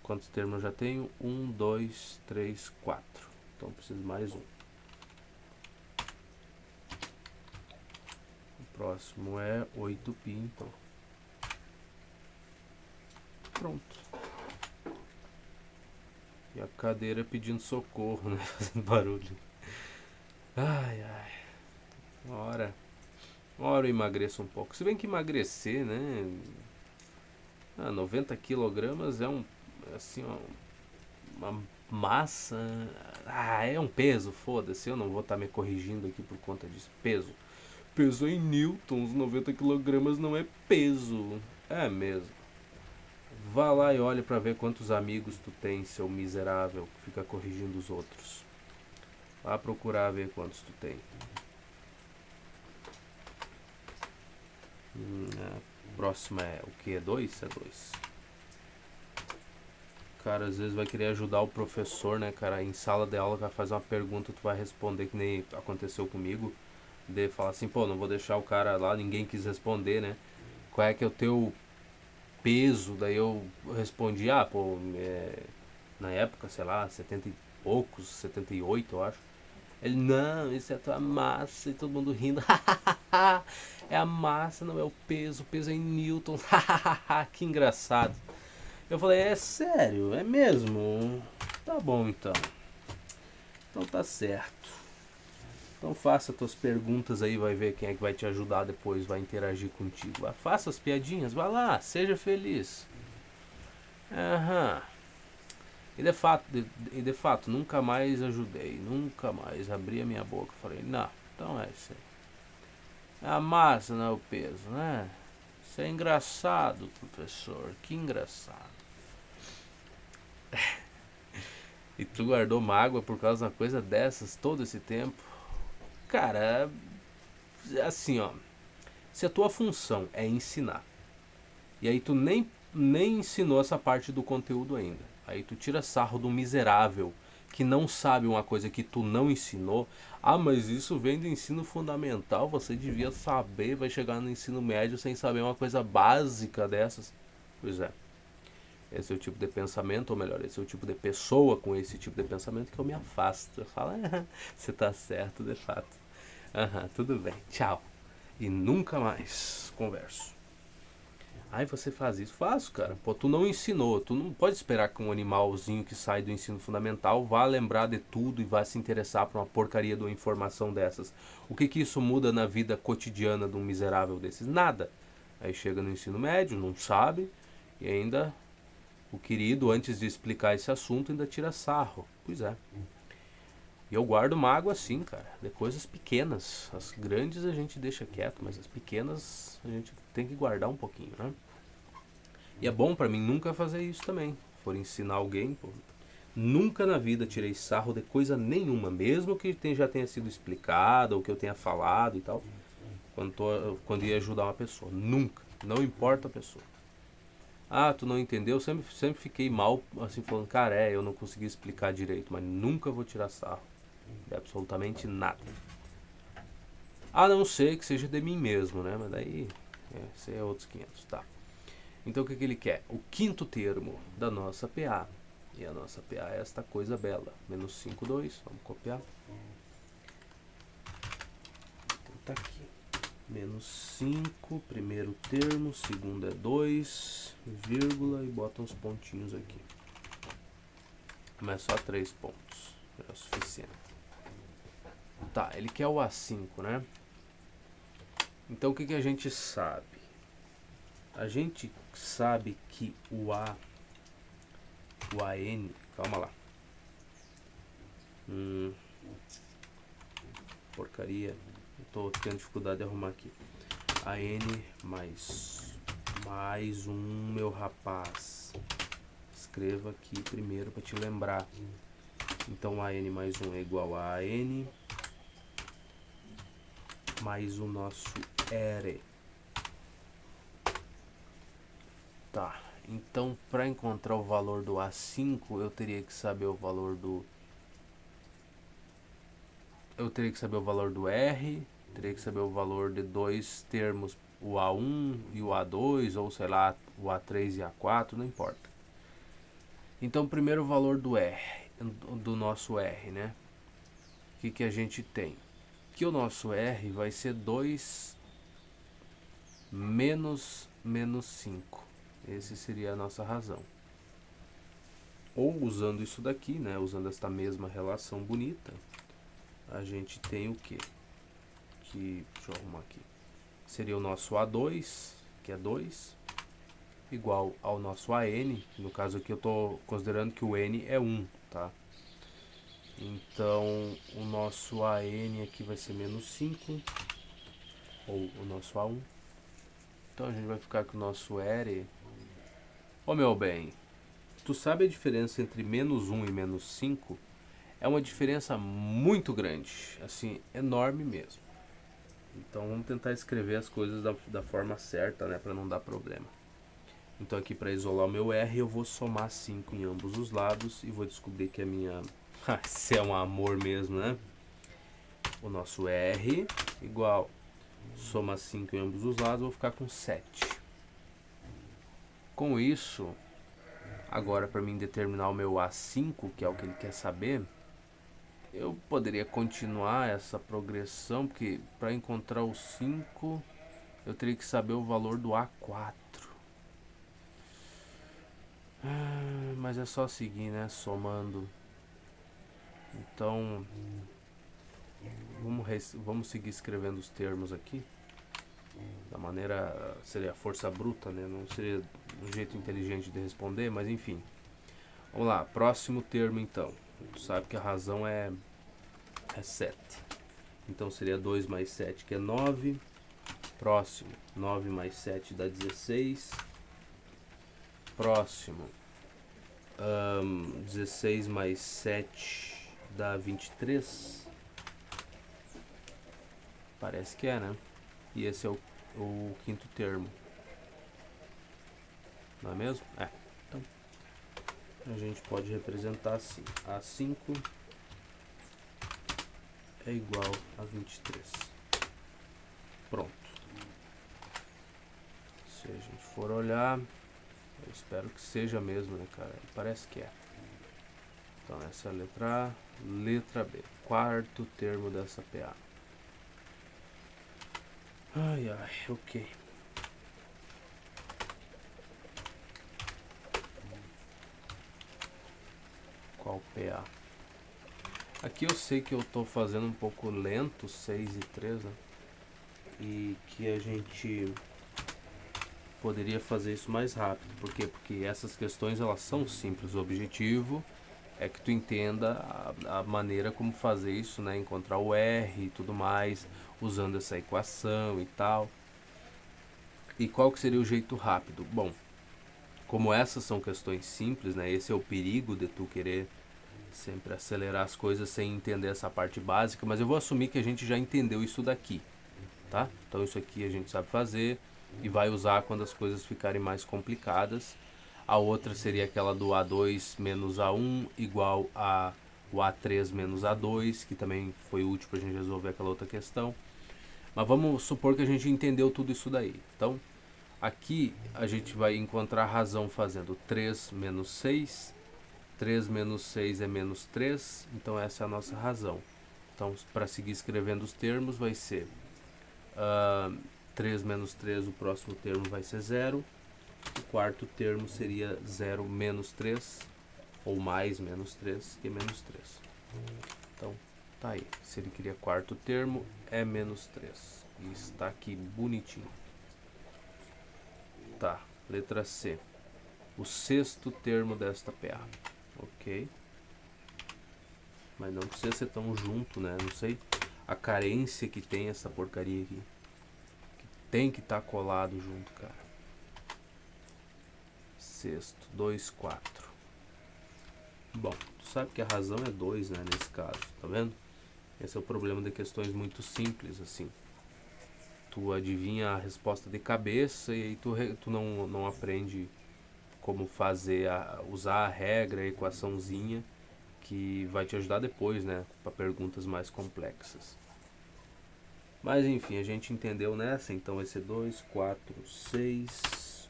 Quantos termos eu já tenho? 1, 2, 3, 4. Então preciso mais um. O próximo é 8π, então. Pronto. E a cadeira pedindo socorro, né? Fazendo barulho. Ai, ai. Uma hora eu emagreço um pouco. Se bem que emagrecer, né? 90 quilogramas é assim, uma massa. É um peso, foda-se. Eu não vou estar me corrigindo aqui por conta disso. Peso em newtons, 90 quilogramas não é peso. É mesmo. Vá lá e olhe pra ver quantos amigos tu tem, seu miserável, que fica corrigindo os outros. Vá procurar ver quantos tu tem. A próxima é o que? É 2? É 2. Cara, às vezes vai querer ajudar o professor, né, cara? Em sala de aula, vai fazer uma pergunta, tu vai responder, que nem aconteceu comigo. De falar assim, pô, não vou deixar o cara lá, ninguém quis responder, né? Qual é que é o teu peso? Daí eu respondi, pô, na época, sei lá, 70 e poucos, 78, eu acho. Ele, não, isso é a tua massa, e todo mundo rindo. É a massa, não é o peso é em newtons. Que engraçado. Eu falei, é sério? É mesmo? Tá bom então. Então tá certo. Então faça tuas perguntas aí, vai ver quem é que vai te ajudar depois, vai interagir contigo. Faça as piadinhas, vai lá, seja feliz. Aham. E de fato, nunca mais ajudei, nunca mais abri a minha boca. Falei, não, então é isso aí. A massa não é o peso, né? Isso é engraçado, professor. Que engraçado. E tu guardou mágoa por causa de uma coisa dessas todo esse tempo? Cara, assim, ó. Se a tua função é ensinar, e aí tu nem ensinou essa parte do conteúdo ainda, aí tu tira sarro do miserável que não sabe uma coisa que tu não ensinou. Ah, mas isso vem do ensino fundamental, você devia saber, vai chegar no ensino médio sem saber uma coisa básica dessas. Pois é. Esse é o tipo de pensamento, ou melhor, esse é o tipo de pessoa com esse tipo de pensamento que eu me afasto. Eu falo, você tá certo, de fato. Aham, tudo bem, tchau. E nunca mais converso. Ai, você faz isso? Faço, cara. Pô, tu não ensinou. Tu não pode esperar que um animalzinho que sai do ensino fundamental vá lembrar de tudo e vá se interessar por uma porcaria de uma informação dessas. O que isso muda na vida cotidiana de um miserável desses? Nada. Aí chega no ensino médio, não sabe, e ainda o querido, antes de explicar esse assunto, ainda tira sarro. Pois é. E eu guardo mágoa assim, cara, de coisas pequenas. As grandes a gente deixa quieto, mas as pequenas a gente tem que guardar um pouquinho, né? E é bom pra mim nunca fazer isso também. Se for ensinar alguém, pô, nunca na vida tirei sarro de coisa nenhuma, mesmo que já tenha sido explicado ou que eu tenha falado e tal, quando ia ajudar uma pessoa. Nunca. Não importa a pessoa. Ah, tu não entendeu? Sempre fiquei mal, assim, falando, cara, eu não consegui explicar direito, mas nunca vou tirar sarro de absolutamente nada. A não ser que seja de mim mesmo, né? Mas daí, isso aí é outros 500, tá? Então o que ele quer? O quinto termo da nossa PA. E a nossa PA é esta coisa bela. Menos 5, 2. Vamos copiar. Então tá aqui. Menos 5, primeiro termo, segundo é 2, vírgula, e bota uns pontinhos aqui. Mas só 3 pontos. É o suficiente. Tá, ele quer o A5, né? Então o que a gente sabe? A gente sabe que o AN, calma lá. Porcaria, eu tô tendo dificuldade de arrumar aqui. AN mais um, meu rapaz. Escreva aqui primeiro para te lembrar. Então AN mais 1 é igual a AN mais o nosso R. Tá, então para encontrar o valor do A5 eu teria que saber o valor do... Eu teria que saber o valor do R, teria que saber o valor de dois termos, o A1 e o A2, ou sei lá, o A3 e A4, não importa. Então primeiro o valor do R, do nosso R, né? O que a gente tem? Que o nosso R vai ser 2 menos 5. Esse seria a nossa razão. Ou usando isso daqui, né? Usando esta mesma relação bonita, a gente tem o quê? Deixa eu arrumar aqui. Seria o nosso A2, que é 2, igual ao nosso AN. No caso aqui eu estou considerando que o N é 1, tá? Então o nosso AN aqui vai ser menos 5, ou o nosso A1. Então a gente vai ficar com o nosso R. Ô meu bem, tu sabe a diferença entre menos 1 e menos 5? É uma diferença muito grande, assim, enorme mesmo. Então vamos tentar escrever as coisas da forma certa, né, para não dar problema. Então aqui para isolar o meu R eu vou somar 5 em ambos os lados e vou descobrir que a minha... Isso é um amor mesmo, né? O nosso R igual, soma 5 em ambos os lados, vou ficar com 7. Com isso, agora para mim determinar o meu A5, que é o que ele quer saber, eu poderia continuar essa progressão, porque para encontrar o 5 eu teria que saber o valor do A4. Mas é só seguir, né? Somando. Então, vamos seguir escrevendo os termos aqui. Da maneira, seria força bruta, né? Não seria um jeito inteligente de responder, mas enfim. Vamos lá, próximo termo então. Tu sabe que a razão é 7. Então seria 2 mais 7, que é 9. Próximo, 9 mais 7 dá 16. Próximo, 16 mais 7 dá 23. Parece que é, né? E esse é o quinto termo. Não é mesmo? É. Então, a gente pode representar assim. A5 é igual a 23. Pronto. Se a gente for olhar, eu espero que seja mesmo, né, cara? Parece que é. Então, essa é a letra A. Letra B. Quarto termo dessa PA. Ai, ai, ok. Qual PA? Aqui eu sei que eu tô fazendo um pouco lento, 6 e 3, né? E que a gente poderia fazer isso mais rápido. Por quê? Porque essas questões, elas são simples. O objetivo é que tu entenda a maneira como fazer isso, né? Encontrar o R e tudo mais, usando essa equação e tal. E qual que seria o jeito rápido? Bom, como essas são questões simples, né? Esse é o perigo de tu querer sempre acelerar as coisas sem entender essa parte básica, mas eu vou assumir que a gente já entendeu isso daqui, tá? Então isso aqui a gente sabe fazer e vai usar quando as coisas ficarem mais complicadas. A outra seria aquela do A2 menos A1 igual a o A3 menos A2, que também foi útil para a gente resolver aquela outra questão. Mas vamos supor que a gente entendeu tudo isso daí. Então, aqui a gente vai encontrar razão fazendo 3 menos 6. 3 menos 6 é menos 3, então essa é a nossa razão. Então, para seguir escrevendo os termos, vai ser 3 menos 3, o próximo termo vai ser 0. O quarto termo seria 0 menos 3, ou mais menos 3, que é menos 3. Então, tá aí. Se ele queria quarto termo, é menos 3. E está aqui bonitinho. Tá, letra C. O sexto termo desta PA. Ok. Mas não precisa ser tão junto, né? Não sei a carência que tem essa porcaria aqui. Que tem que estar colado junto, cara. Sexto, 2, 4. Bom, tu sabe que a razão é 2, né? Nesse caso, tá vendo? Esse é o problema de questões muito simples, assim. Tu adivinha a resposta de cabeça e aí tu não aprende como fazer, usar a regra, a equaçãozinha que vai te ajudar depois, né? Para perguntas mais complexas. Mas enfim, a gente entendeu nessa, então vai ser 2, 4, 6,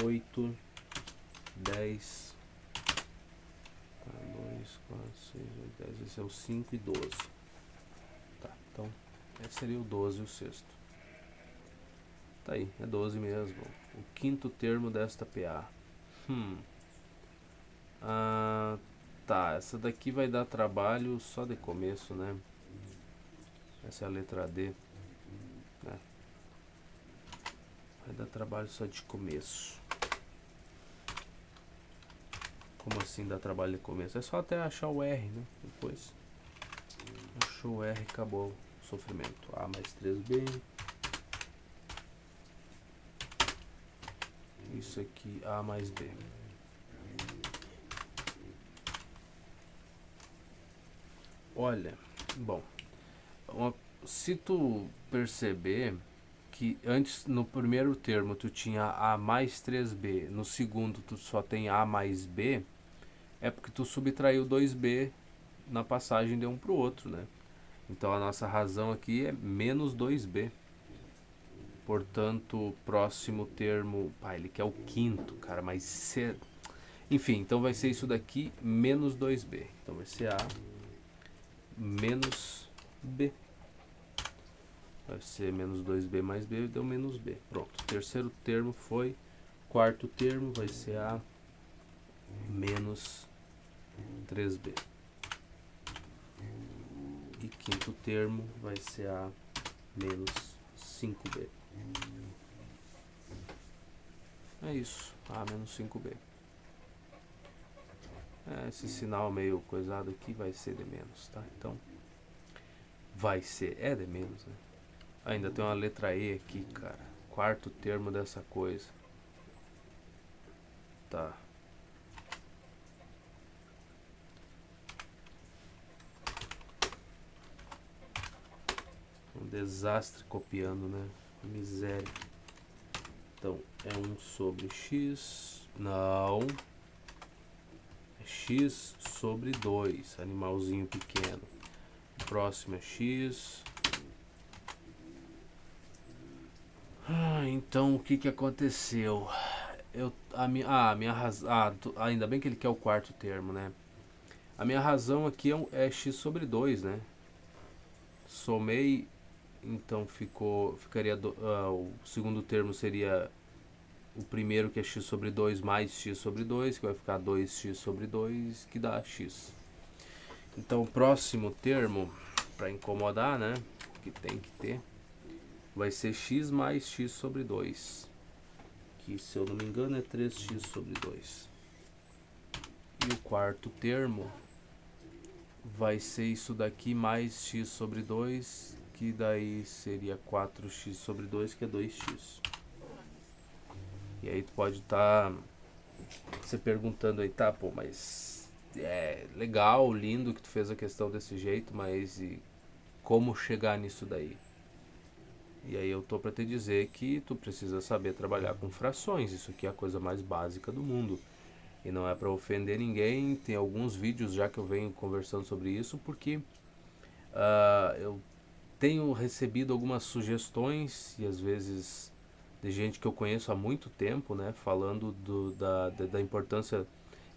8, 10, 2, 4, 6, 8, 10, esse é o 5 e 12. Tá, então esse seria o 12 e o sexto. Tá aí, é 12 mesmo. O quinto termo desta PA. Tá, essa daqui vai dar trabalho só de começo, né? Essa é a letra D. Né? Vai dar trabalho só de começo. Como assim dá trabalho de começo? É só até achar o R, né? Depois. Achou o R, acabou o sofrimento. A mais 3B. Isso aqui, A mais B. Olha, bom, se tu perceber que antes, no primeiro termo, tu tinha A mais 3B, no segundo tu só tem A mais B, é porque tu subtraiu 2B na passagem de um para o outro, né? Então a nossa razão aqui é menos 2B. Portanto, próximo termo... ele quer o quinto, cara, mas cedo. Enfim, então vai ser isso daqui, menos 2B. Então vai ser A menos B. Vai ser menos 2B mais B, deu menos B. Pronto, terceiro termo foi. Quarto termo vai ser A menos 3B. E quinto termo vai ser A menos 5B. É isso, A menos 5B. Esse sinal meio coisado aqui vai ser de menos, tá? Então, vai ser, é de menos, né? Ainda tem uma letra E aqui, cara. Quarto termo dessa coisa. Tá. Um desastre copiando, né? Miséria. Então, é 1 sobre x. Não. É x sobre 2. Animalzinho pequeno. O próximo é x. Então, o que aconteceu? Minha razão. Ainda bem que ele quer o quarto termo, né? A minha razão aqui é x sobre 2, né? Somei, então ficaria o segundo termo seria o primeiro, que é x sobre 2 mais x sobre 2, que vai ficar 2x sobre 2, que dá x. Então o próximo termo, para incomodar, né, que tem que ter, vai ser x mais x sobre 2, que se eu não me engano é 3x sobre 2. E o quarto termo vai ser isso daqui mais x sobre 2, que daí seria 4x sobre 2, que é 2x. E aí tu pode estar se perguntando aí, tá, pô, mas é legal, lindo que tu fez a questão desse jeito, mas e como chegar nisso daí? E aí eu tô para te dizer que tu precisa saber trabalhar com frações, isso aqui é a coisa mais básica do mundo. E não é para ofender ninguém, tem alguns vídeos já que eu venho conversando sobre isso, porque eu tenho recebido algumas sugestões e às vezes de gente que eu conheço há muito tempo, né, falando da importância,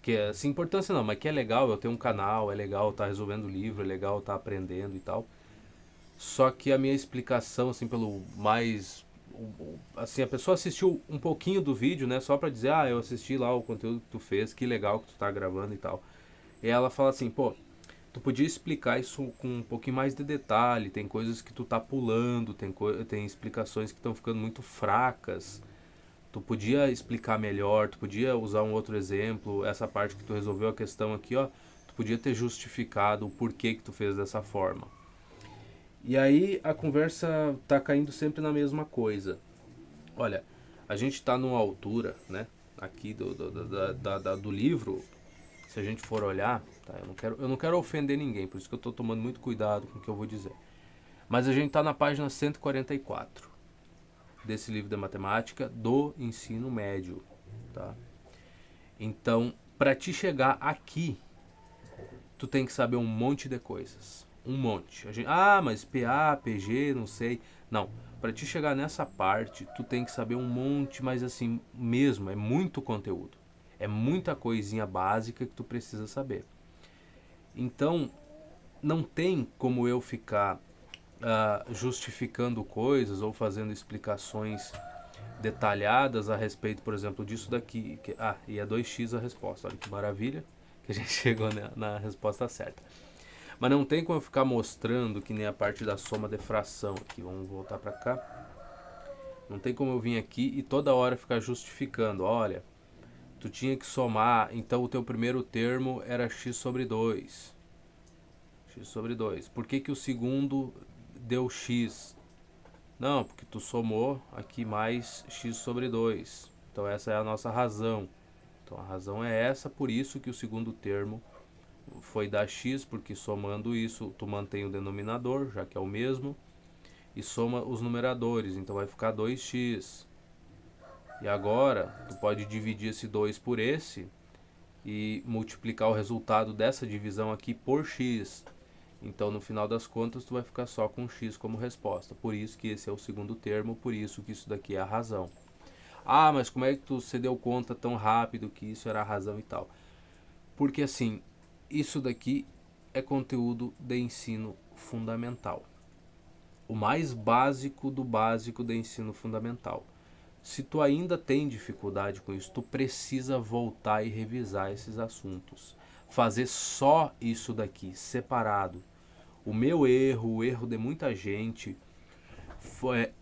que é, assim, importância não, mas que é legal eu ter um canal, é legal estar resolvendo livro, é legal estar aprendendo e tal. Só que a minha explicação, assim, pelo mais, assim, a pessoa assistiu um pouquinho do vídeo, né, só pra dizer, eu assisti lá o conteúdo que tu fez, que legal que tu tá gravando e tal. E ela fala assim, pô, tu podia explicar isso com um pouquinho mais de detalhe, tem coisas que tu tá pulando, tem explicações que estão ficando muito fracas. Tu podia explicar melhor, tu podia usar um outro exemplo, essa parte que tu resolveu a questão aqui, ó, tu podia ter justificado o porquê que tu fez dessa forma. E aí a conversa tá caindo sempre na mesma coisa. Olha, a gente tá numa altura, né, aqui do livro, se a gente for olhar, tá, eu não quero ofender ninguém, por isso que eu tô tomando muito cuidado com o que eu vou dizer. Mas a gente tá na página 144 desse livro de matemática do ensino médio, tá? Então, para te chegar aqui, tu tem que saber um monte de coisas. Um monte. Mas PA, PG, não sei. Não. Para te chegar nessa parte, tu tem que saber um monte, mas assim, mesmo, é muito conteúdo. É muita coisinha básica que tu precisa saber. Então, não tem como eu ficar justificando coisas ou fazendo explicações detalhadas a respeito, por exemplo, disso daqui. E é 2x a resposta. Olha que maravilha que a gente chegou na resposta certa. Mas não tem como eu ficar mostrando que nem a parte da soma de fração aqui. Vamos voltar para cá. Não tem como eu vir aqui e toda hora ficar justificando. Olha, tu tinha que somar, então o teu primeiro termo era x sobre 2. X sobre 2. Por que que o segundo deu x? Não, porque tu somou aqui mais x sobre 2. Então essa é a nossa razão. Então a razão é essa, por isso que o segundo termo foi dar x, porque somando isso tu mantém o denominador, já que é o mesmo, e soma os numeradores, então vai ficar 2x. E agora tu pode dividir esse 2 por esse e multiplicar o resultado dessa divisão aqui por x. Então no final das contas tu vai ficar só com x como resposta. Por isso que esse é o segundo termo, por isso que isso daqui é a razão. Mas como é que tu se deu conta tão rápido que isso era a razão e tal? Porque assim, isso daqui é conteúdo de ensino fundamental. O mais básico do básico de ensino fundamental. Se tu ainda tem dificuldade com isso, tu precisa voltar e revisar esses assuntos. Fazer só isso daqui, separado. O meu erro, o erro de muita gente,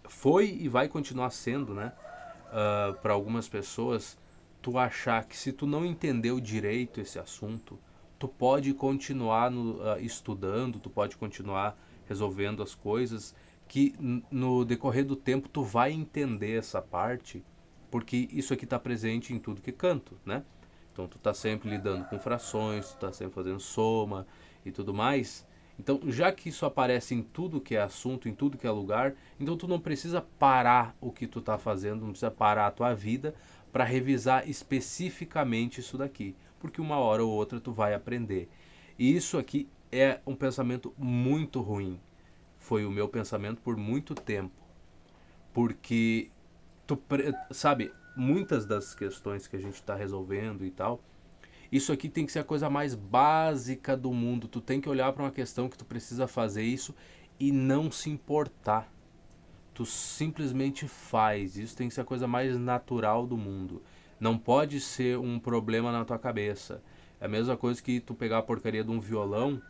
foi e vai continuar sendo, né? Para algumas pessoas, tu achar que se tu não entendeu direito esse assunto, tu pode continuar estudando, tu pode continuar resolvendo as coisas, que no decorrer do tempo tu vai entender essa parte, porque isso aqui está presente em tudo que canto, né? Então tu tá sempre lidando com frações, tu tá sempre fazendo soma e tudo mais. Então, já que isso aparece em tudo que é assunto, em tudo que é lugar, então tu não precisa parar o que tu tá fazendo, não precisa parar a tua vida para revisar especificamente isso daqui, porque uma hora ou outra tu vai aprender. E isso aqui é um pensamento muito ruim. Foi o meu pensamento por muito tempo, porque sabe, muitas das questões que a gente está resolvendo e tal, isso aqui tem que ser a coisa mais básica do mundo. Tu tem que olhar para uma questão que tu precisa fazer isso e não se importar. Tu simplesmente faz. Isso tem que ser a coisa mais natural do mundo. Não pode ser um problema na tua cabeça. É a mesma coisa que tu pegar a porcaria de um violão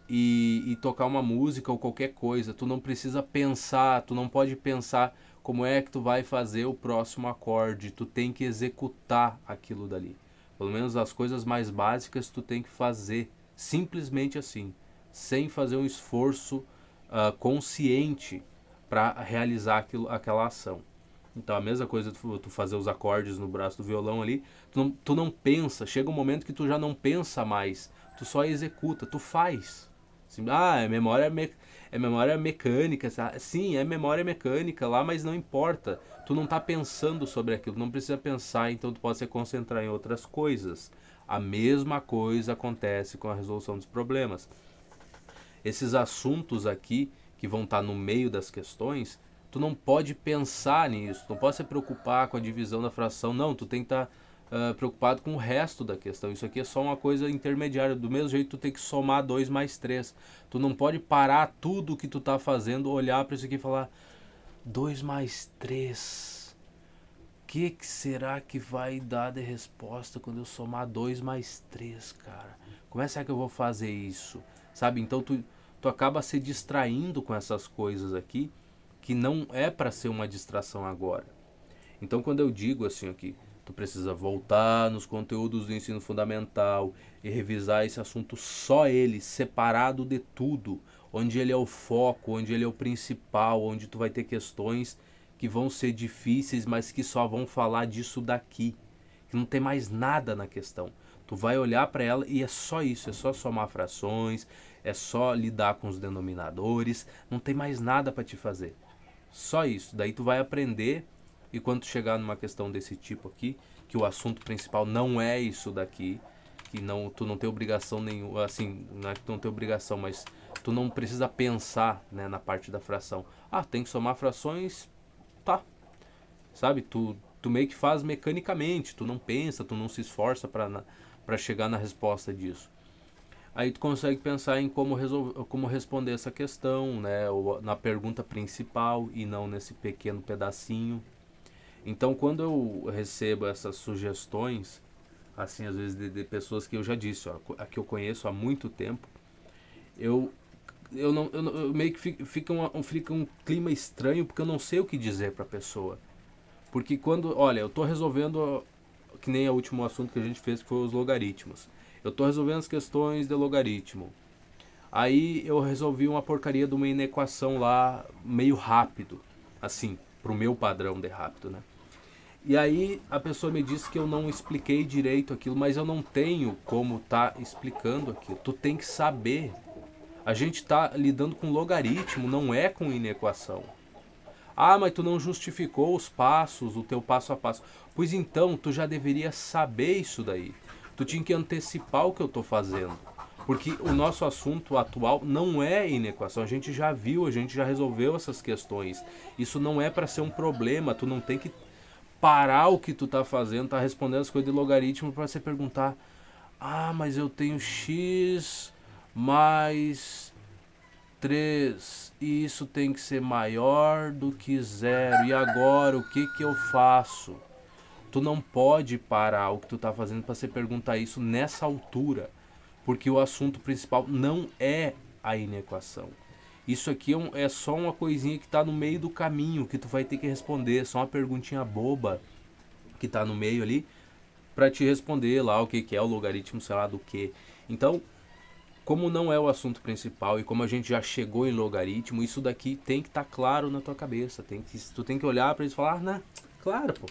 e tocar uma música ou qualquer coisa. Tu não precisa pensar, tu não pode pensar como é que tu vai fazer o próximo acorde. Tu tem que executar aquilo dali. Pelo menos as coisas mais básicas tu tem que fazer. Simplesmente assim. Sem fazer um esforço consciente para realizar aquela ação. Então a mesma coisa tu fazer os acordes no braço do violão ali, tu não pensa, chega um momento que tu já não pensa mais, tu só executa, tu faz. Assim, é memória mecânica, sim, é memória mecânica lá, mas não importa, tu não tá pensando sobre aquilo, não precisa pensar, então tu pode se concentrar em outras coisas. A mesma coisa acontece com a resolução dos problemas. Esses assuntos aqui que vão estar no meio das questões, tu não pode pensar nisso, tu não pode se preocupar com a divisão da fração, não, tu tem que estar preocupado com o resto da questão. Isso aqui é só uma coisa intermediária, do mesmo jeito tu tem que somar 2 mais 3. Tu não pode parar tudo que tu tá fazendo, olhar para isso aqui e falar 2 mais 3. O que será que vai dar de resposta quando eu somar 2 mais 3, cara? Como é que será que eu vou fazer isso? Sabe? Então tu acaba se distraindo com essas coisas aqui que não é para ser uma distração agora. Então quando eu digo assim aqui, tu precisa voltar nos conteúdos do ensino fundamental e revisar esse assunto só ele, separado de tudo, onde ele é o foco, onde ele é o principal, onde tu vai ter questões que vão ser difíceis, mas que só vão falar disso daqui, que não tem mais nada na questão. Tu vai olhar para ela e é só isso, é só somar frações, é só lidar com os denominadores, não tem mais nada para te fazer. Só isso. Daí tu vai aprender e quando tu chegar numa questão desse tipo aqui, que o assunto principal não é isso daqui, que não, tu não tem obrigação nenhuma, assim, não é que tu não tem obrigação, mas tu não precisa pensar, né, na parte da fração. Ah, tem que somar frações, tá, sabe? Tu meio que faz mecanicamente, tu não pensa, tu não se esforça para chegar na resposta disso. Aí tu consegue pensar em como responder essa questão, né, ou na pergunta principal e não nesse pequeno pedacinho. Então, quando eu recebo essas sugestões, assim, às vezes de pessoas que eu já disse, ó, que eu conheço há muito tempo, eu eu meio que fica um clima estranho porque eu não sei o que dizer para a pessoa. Porque quando, olha, eu tô resolvendo, que nem o último assunto que a gente fez, que foi os logaritmos. Eu tô resolvendo as questões de logaritmo. Aí eu resolvi uma porcaria de uma inequação lá meio rápido, assim, pro meu padrão de rápido, né? E aí a pessoa me disse que eu não expliquei direito aquilo, mas eu não tenho como tá explicando aquilo. Tu tem que saber. A gente tá lidando com logaritmo, não é com inequação. Ah, mas tu não justificou os passos, o teu passo a passo. Pois então, tu já deveria saber isso daí. Tu tinha que antecipar o que eu tô fazendo. Porque o nosso assunto atual não é inequação. A gente já viu, a gente já resolveu essas questões. Isso não é para ser um problema. Tu não tem que parar o que tu tá fazendo, tá respondendo as coisas de logaritmo para você perguntar: "Ah, mas eu tenho x mais 3 e isso tem que ser maior do que zero. E agora o que que eu faço?" Tu não pode parar o que tu tá fazendo para você perguntar isso nessa altura, porque o assunto principal não é a inequação. Isso aqui é só uma coisinha que está no meio do caminho que tu vai ter que responder, só uma perguntinha boba que está no meio ali para te responder lá o que é o logaritmo, sei lá do que. Então, como não é o assunto principal e como a gente já chegou em logaritmo, isso daqui tem que estar claro na tua cabeça. Tu tem que olhar para isso e falar, né? Claro, pô,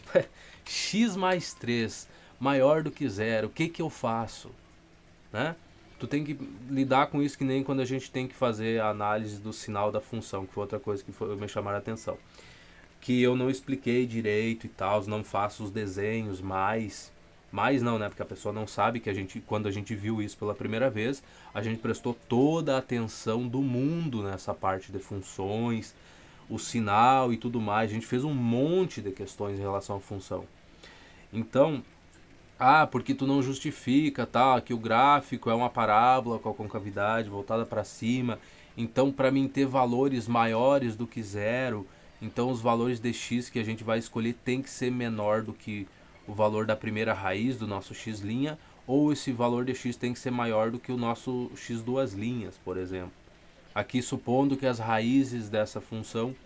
x mais 3 maior do que zero, o que que eu faço? Né? Tu tem que lidar com isso que nem quando a gente tem que fazer a análise do sinal da função, que foi outra coisa que me chamaram a atenção. Que eu não expliquei direito e tal, não faço os desenhos mais não, né? Porque a pessoa não sabe que quando a gente viu isso pela primeira vez, a gente prestou toda a atenção do mundo nessa parte de funções, o sinal e tudo mais. A gente fez um monte de questões em relação à função. Então, porque tu não justifica, tá, que o gráfico é uma parábola com a concavidade voltada para cima. Então, para mim ter valores maiores do que zero, então os valores de x que a gente vai escolher tem que ser menor do que o valor da primeira raiz do nosso x', ou esse valor de x tem que ser maior do que o nosso x duas linhas, por exemplo. Aqui supondo que as raízes dessa função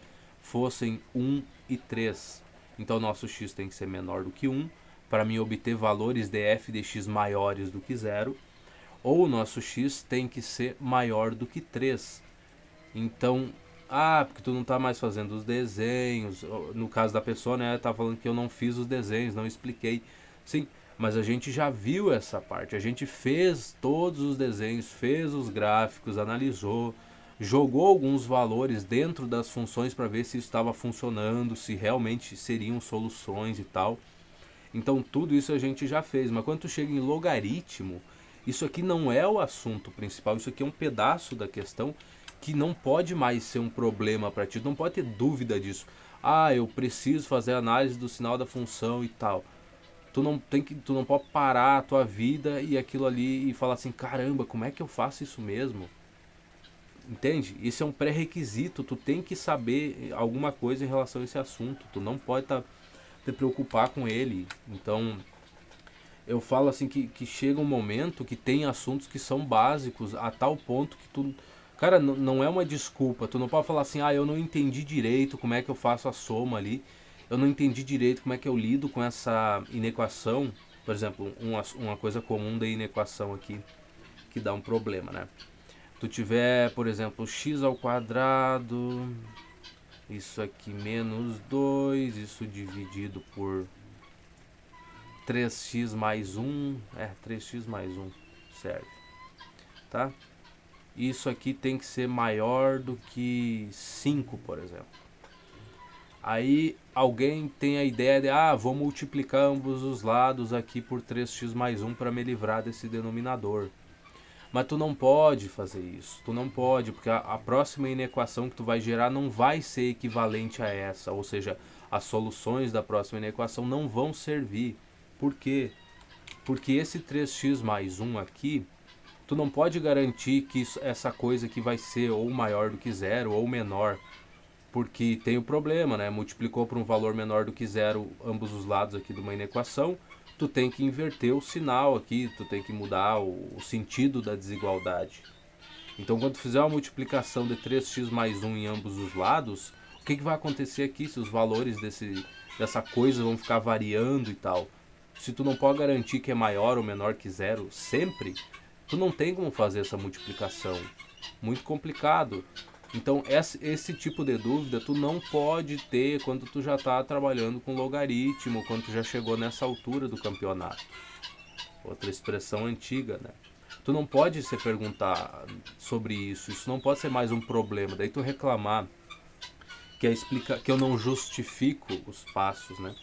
fossem 1 e 3. Então nosso x tem que ser menor do que 1 para mim obter valores de f de x maiores do que zero, ou o nosso x tem que ser maior do que 3. Então, porque tu não está mais fazendo os desenhos, no caso da pessoa, né, tá falando que eu não fiz os desenhos, não expliquei. Sim, mas a gente já viu essa parte, a gente fez todos os desenhos, fez os gráficos, analisou, jogou alguns valores dentro das funções para ver se isso estava funcionando, se realmente seriam soluções e tal. Então tudo isso a gente já fez, mas quando tu chega em logaritmo, isso aqui não é o assunto principal, isso aqui é um pedaço da questão que não pode mais ser um problema para ti, tu não pode ter dúvida disso. Eu preciso fazer análise do sinal da função e tal. Tu não pode parar a tua vida e aquilo ali e falar assim, caramba, como é que eu faço isso mesmo? Entende? Isso é um pré-requisito, tu tem que saber alguma coisa em relação a esse assunto, tu não pode te preocupar com ele. Então, eu falo assim que chega um momento que tem assuntos que são básicos a tal ponto que tu. Cara, não é uma desculpa. Tu não pode falar assim, eu não entendi direito como é que eu faço a soma ali. Eu não entendi direito como é que eu lido com essa inequação. Por exemplo, uma coisa comum da inequação aqui que dá um problema, né? Tu tiver, por exemplo, x ao quadrado, isso aqui menos 2, isso dividido por 3x mais 1, 3x mais 1 serve, tá? Isso aqui tem que ser maior do que 5, por exemplo. Aí alguém tem a ideia de, vou multiplicar ambos os lados aqui por 3x mais 1 para me livrar desse denominador. Mas tu não pode fazer isso, tu não pode, porque a próxima inequação que tu vai gerar não vai ser equivalente a essa, ou seja, as soluções da próxima inequação não vão servir. Por quê? Porque esse 3x mais 1 aqui, tu não pode garantir que essa coisa aqui vai ser ou maior do que zero ou menor. Porque tem o problema, né? Multiplicou por um valor menor do que zero ambos os lados aqui de uma inequação, tu tem que inverter o sinal aqui, tu tem que mudar o sentido da desigualdade. Então quando tu fizer uma multiplicação de 3x mais 1 em ambos os lados, o que vai acontecer aqui se os valores dessa coisa vão ficar variando e tal? Se tu não pode garantir que é maior ou menor que zero sempre, tu não tem como fazer essa multiplicação. Muito complicado. Então esse tipo de dúvida tu não pode ter quando tu já está trabalhando com logaritmo, quando tu já chegou nessa altura do campeonato. Outra expressão antiga, né? Tu não pode se perguntar sobre isso não pode ser mais um problema. Daí tu reclamar que eu não justifico os passos, né?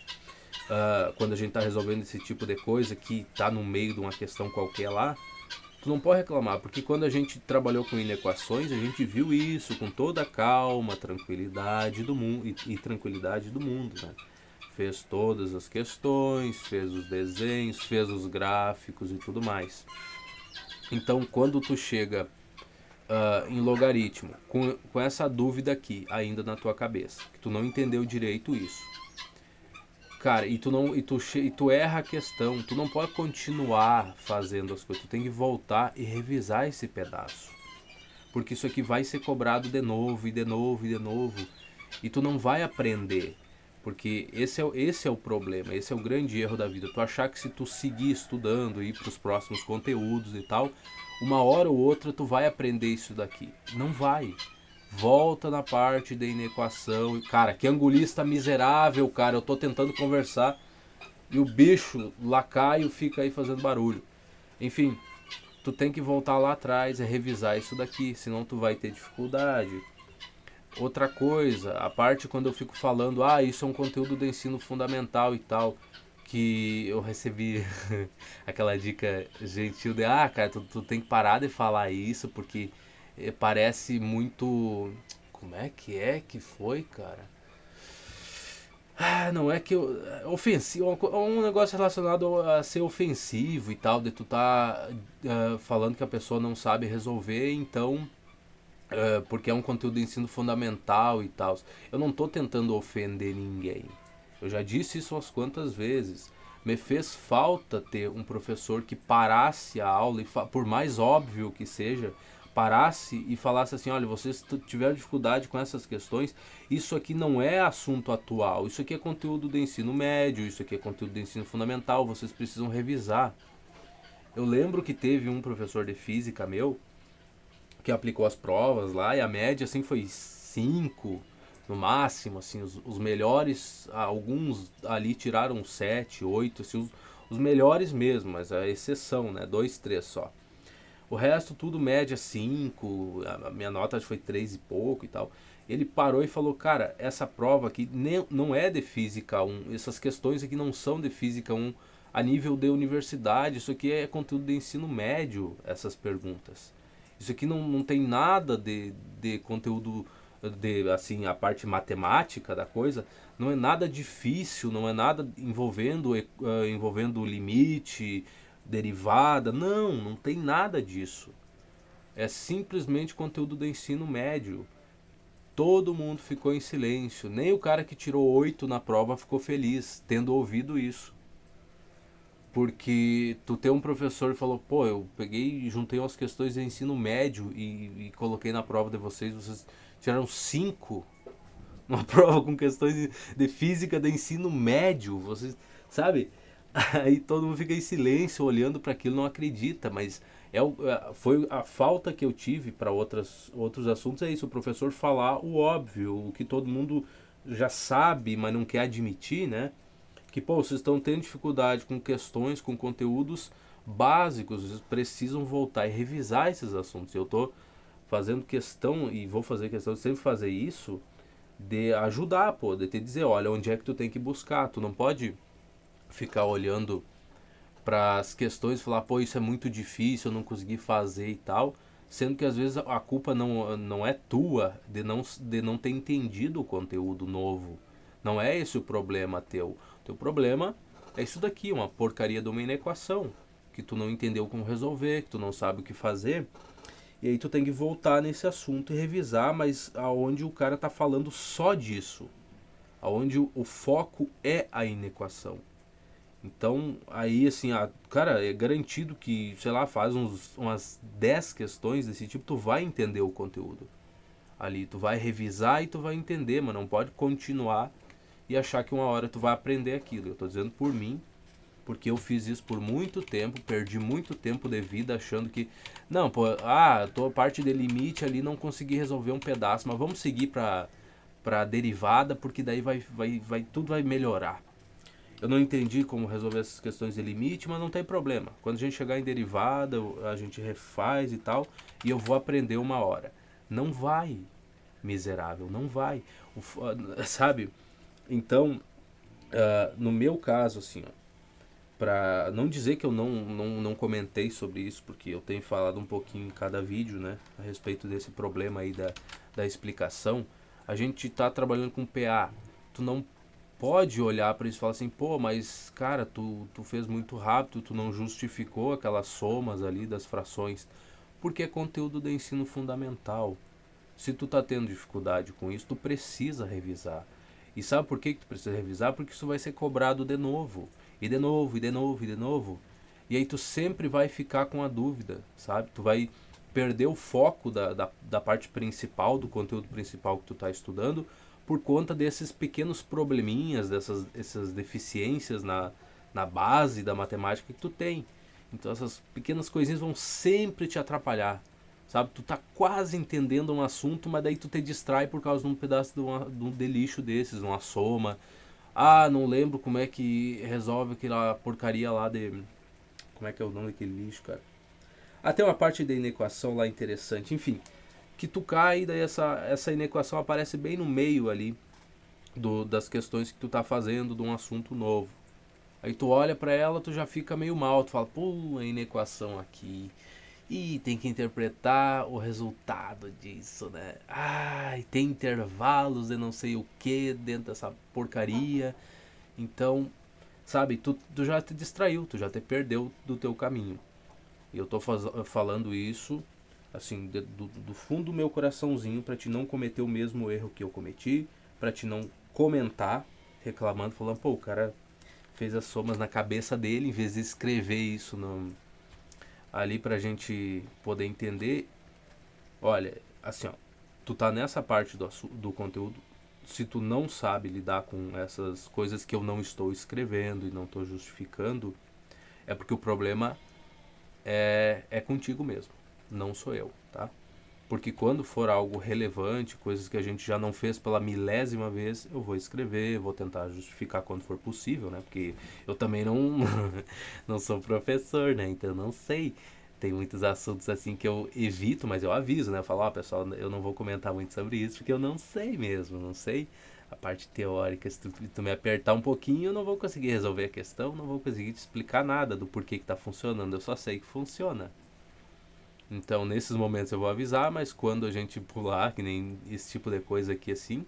Quando a gente está resolvendo esse tipo de coisa que está no meio de uma questão qualquer lá, tu não pode reclamar, porque quando a gente trabalhou com inequações, a gente viu isso com toda a calma, tranquilidade do mundo e tranquilidade do mundo, né? Fez todas as questões, fez os desenhos, fez os gráficos e tudo mais. Então, quando tu chega em logaritmo, com essa dúvida aqui ainda na tua cabeça, que tu não entendeu direito isso, cara, e tu erra a questão, tu não pode continuar fazendo as coisas, tu tem que voltar e revisar esse pedaço. Porque isso aqui vai ser cobrado de novo, e de novo, e de novo. E tu não vai aprender. Porque esse é o problema, esse é o grande erro da vida. Tu achar que se tu seguir estudando, ir para os próximos conteúdos e tal, uma hora ou outra tu vai aprender isso daqui. Não vai. Volta na parte da inequação. Cara, que angulista miserável, cara. Eu tô tentando conversar e o bicho lacaio fica aí fazendo barulho. Enfim, tu tem que voltar lá atrás e revisar isso daqui, senão tu vai ter dificuldade. Outra coisa, a parte quando eu fico falando, isso é um conteúdo do ensino fundamental e tal, que eu recebi aquela dica gentil de, cara, tu tem que parar de falar isso, porque parece muito. Como é que foi, cara? Não é que eu. Ofensivo, um negócio relacionado a ser ofensivo e tal, de tu tá falando que a pessoa não sabe resolver, então porque é um conteúdo de ensino fundamental e tal. Eu não estou tentando ofender ninguém. Eu já disse isso umas quantas vezes. Me fez falta ter um professor que parasse a aula, e por mais óbvio que seja, parasse e falasse assim: olha, vocês tiveram dificuldade com essas questões, isso aqui não é assunto atual, isso aqui é conteúdo de ensino médio, isso aqui é conteúdo de ensino fundamental, vocês precisam revisar. Eu lembro que teve um professor de física meu que aplicou as provas lá e a média assim foi 5 no máximo, assim, os melhores, alguns ali tiraram 7 8 assim, os melhores mesmo, mas a exceção, né, 2 3 só. O resto tudo média 5, a minha nota foi 3 e pouco e tal. Ele parou e falou: cara, essa prova aqui não é de física 1, essas questões aqui não são de física 1 a nível de universidade, isso aqui é conteúdo de ensino médio, essas perguntas. Isso aqui não tem nada de conteúdo, de assim, a parte matemática da coisa, não é nada difícil, não é nada envolvendo limite, derivada, não tem nada disso. É simplesmente conteúdo do ensino médio. Todo mundo ficou em silêncio, nem o cara que tirou 8 na prova ficou feliz tendo ouvido isso. Porque tu tem um professor que falou: pô, eu peguei e juntei umas questões de ensino médio e coloquei na prova de vocês tiraram 5 numa prova com questões de física de ensino médio, vocês, sabe? Aí todo mundo fica em silêncio olhando para aquilo, não acredita, mas foi a falta que eu tive para outros assuntos, é isso, o professor falar o óbvio, o que todo mundo já sabe, mas não quer admitir, né? Que, pô, vocês estão tendo dificuldade com questões, com conteúdos básicos, vocês precisam voltar e revisar esses assuntos. Eu tô fazendo questão, e vou fazer questão de sempre fazer isso, de ajudar, pô, de te dizer: olha, onde é que tu tem que buscar. Tu não pode ficar olhando para as questões e falar: pô, isso é muito difícil, eu não consegui fazer e tal, sendo que às vezes a culpa não é tua de não ter entendido o conteúdo novo. Não é esse o problema teu. O teu problema é isso daqui, uma porcaria de uma inequação que tu não entendeu como resolver, que tu não sabe o que fazer. E aí tu tem que voltar nesse assunto e revisar, mas aonde o cara tá falando só disso, aonde o foco é a inequação. Então, aí assim, cara, é garantido que, sei lá, faz umas 10 questões desse tipo, tu vai entender o conteúdo. Ali, tu vai revisar e tu vai entender, mas não pode continuar e achar que uma hora tu vai aprender aquilo. Eu tô dizendo por mim, porque eu fiz isso por muito tempo, perdi muito tempo de vida achando que, não, pô, tô parte de limite ali, não consegui resolver um pedaço, mas vamos seguir pra derivada, porque daí tudo vai melhorar. Eu não entendi como resolver essas questões de limite, mas não tem problema. Quando a gente chegar em derivada, a gente refaz e tal, e eu vou aprender uma hora. Não vai, miserável, não vai. Sabe? Então, no meu caso, assim, ó, pra não dizer que eu não comentei sobre isso, porque eu tenho falado um pouquinho em cada vídeo, né, a respeito desse problema aí da explicação, a gente tá trabalhando com PA. Tu não pode olhar para isso e falar assim: pô, mas cara, tu fez muito rápido, tu não justificou aquelas somas ali das frações, porque é conteúdo de ensino fundamental. Se tu tá tendo dificuldade com isso, tu precisa revisar. E sabe por que tu precisa revisar? Porque isso vai ser cobrado de novo. E de novo, e de novo, e de novo. E aí tu sempre vai ficar com a dúvida, sabe? Tu vai perder o foco da parte principal, do conteúdo principal que tu tá estudando, por conta desses pequenos probleminhas, essas deficiências na base da matemática que tu tem. Então essas pequenas coisinhas vão sempre te atrapalhar. Sabe, tu tá quase entendendo um assunto, mas daí tu te distrai por causa de um pedaço de um delixo desses, uma soma. Ah, não lembro como é que resolve aquela porcaria lá de... Como é que é o nome daquele lixo, cara? Ah, tem uma parte da inequação lá interessante. Enfim, que tu cai e daí essa inequação aparece bem no meio ali das questões que tu tá fazendo de um assunto novo. Aí tu olha pra ela, tu já fica meio mal, tu fala, pô, a inequação aqui. E tem que interpretar o resultado disso, né? Ai, tem intervalos de não sei o que dentro dessa porcaria. Então, sabe, tu já te distraiu, tu já te perdeu do teu caminho. E eu tô falando isso, assim, do fundo do meu coraçãozinho, pra te não cometer o mesmo erro que eu cometi, pra te não comentar, reclamando, falando, pô, o cara fez as somas na cabeça dele, em vez de escrever isso ali pra gente poder entender. Olha, assim, ó, tu tá nessa parte do conteúdo, se tu não sabe lidar com essas coisas que eu não estou escrevendo e não estou justificando, é porque o problema é contigo mesmo, não sou eu, tá? Porque quando for algo relevante, coisas que a gente já não fez pela milésima vez, eu vou escrever, vou tentar justificar quando for possível, né? Porque eu também não, não sou professor, né? Então eu não sei. Tem muitos assuntos assim que eu evito, mas eu aviso, né? Eu falo, ó, pessoal, eu não vou comentar muito sobre isso, porque eu não sei mesmo, não sei. A parte teórica, se tu me apertar um pouquinho, eu não vou conseguir resolver a questão, não vou conseguir te explicar nada do porquê que tá funcionando, eu só sei que funciona. Então, nesses momentos eu vou avisar, mas quando a gente pular, que nem esse tipo de coisa aqui assim,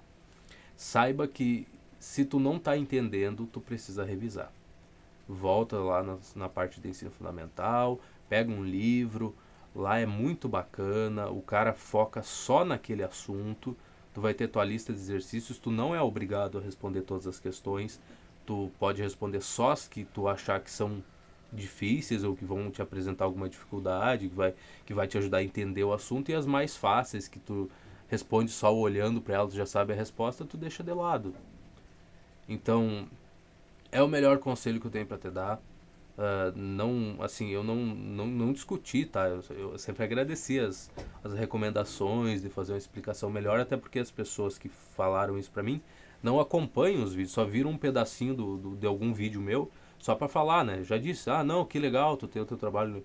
saiba que se tu não tá entendendo, tu precisa revisar. Volta lá na parte de ensino fundamental, pega um livro, lá é muito bacana, o cara foca só naquele assunto, tu vai ter tua lista de exercícios, tu não é obrigado a responder todas as questões, tu pode responder só as que tu achar que são difíceis ou que vão te apresentar alguma dificuldade, que vai te ajudar a entender o assunto, e as mais fáceis que tu responde só olhando para elas, tu já sabe a resposta, tu deixa de lado. Então, é o melhor conselho que eu tenho para te dar. Não, assim, eu não discuti, tá? Eu sempre agradeci as recomendações de fazer uma explicação melhor, até porque as pessoas que falaram isso pra mim não acompanham os vídeos, só viram um pedacinho de algum vídeo meu só pra falar, né? Já disse, ah, não, que legal, tu tem o teu trabalho,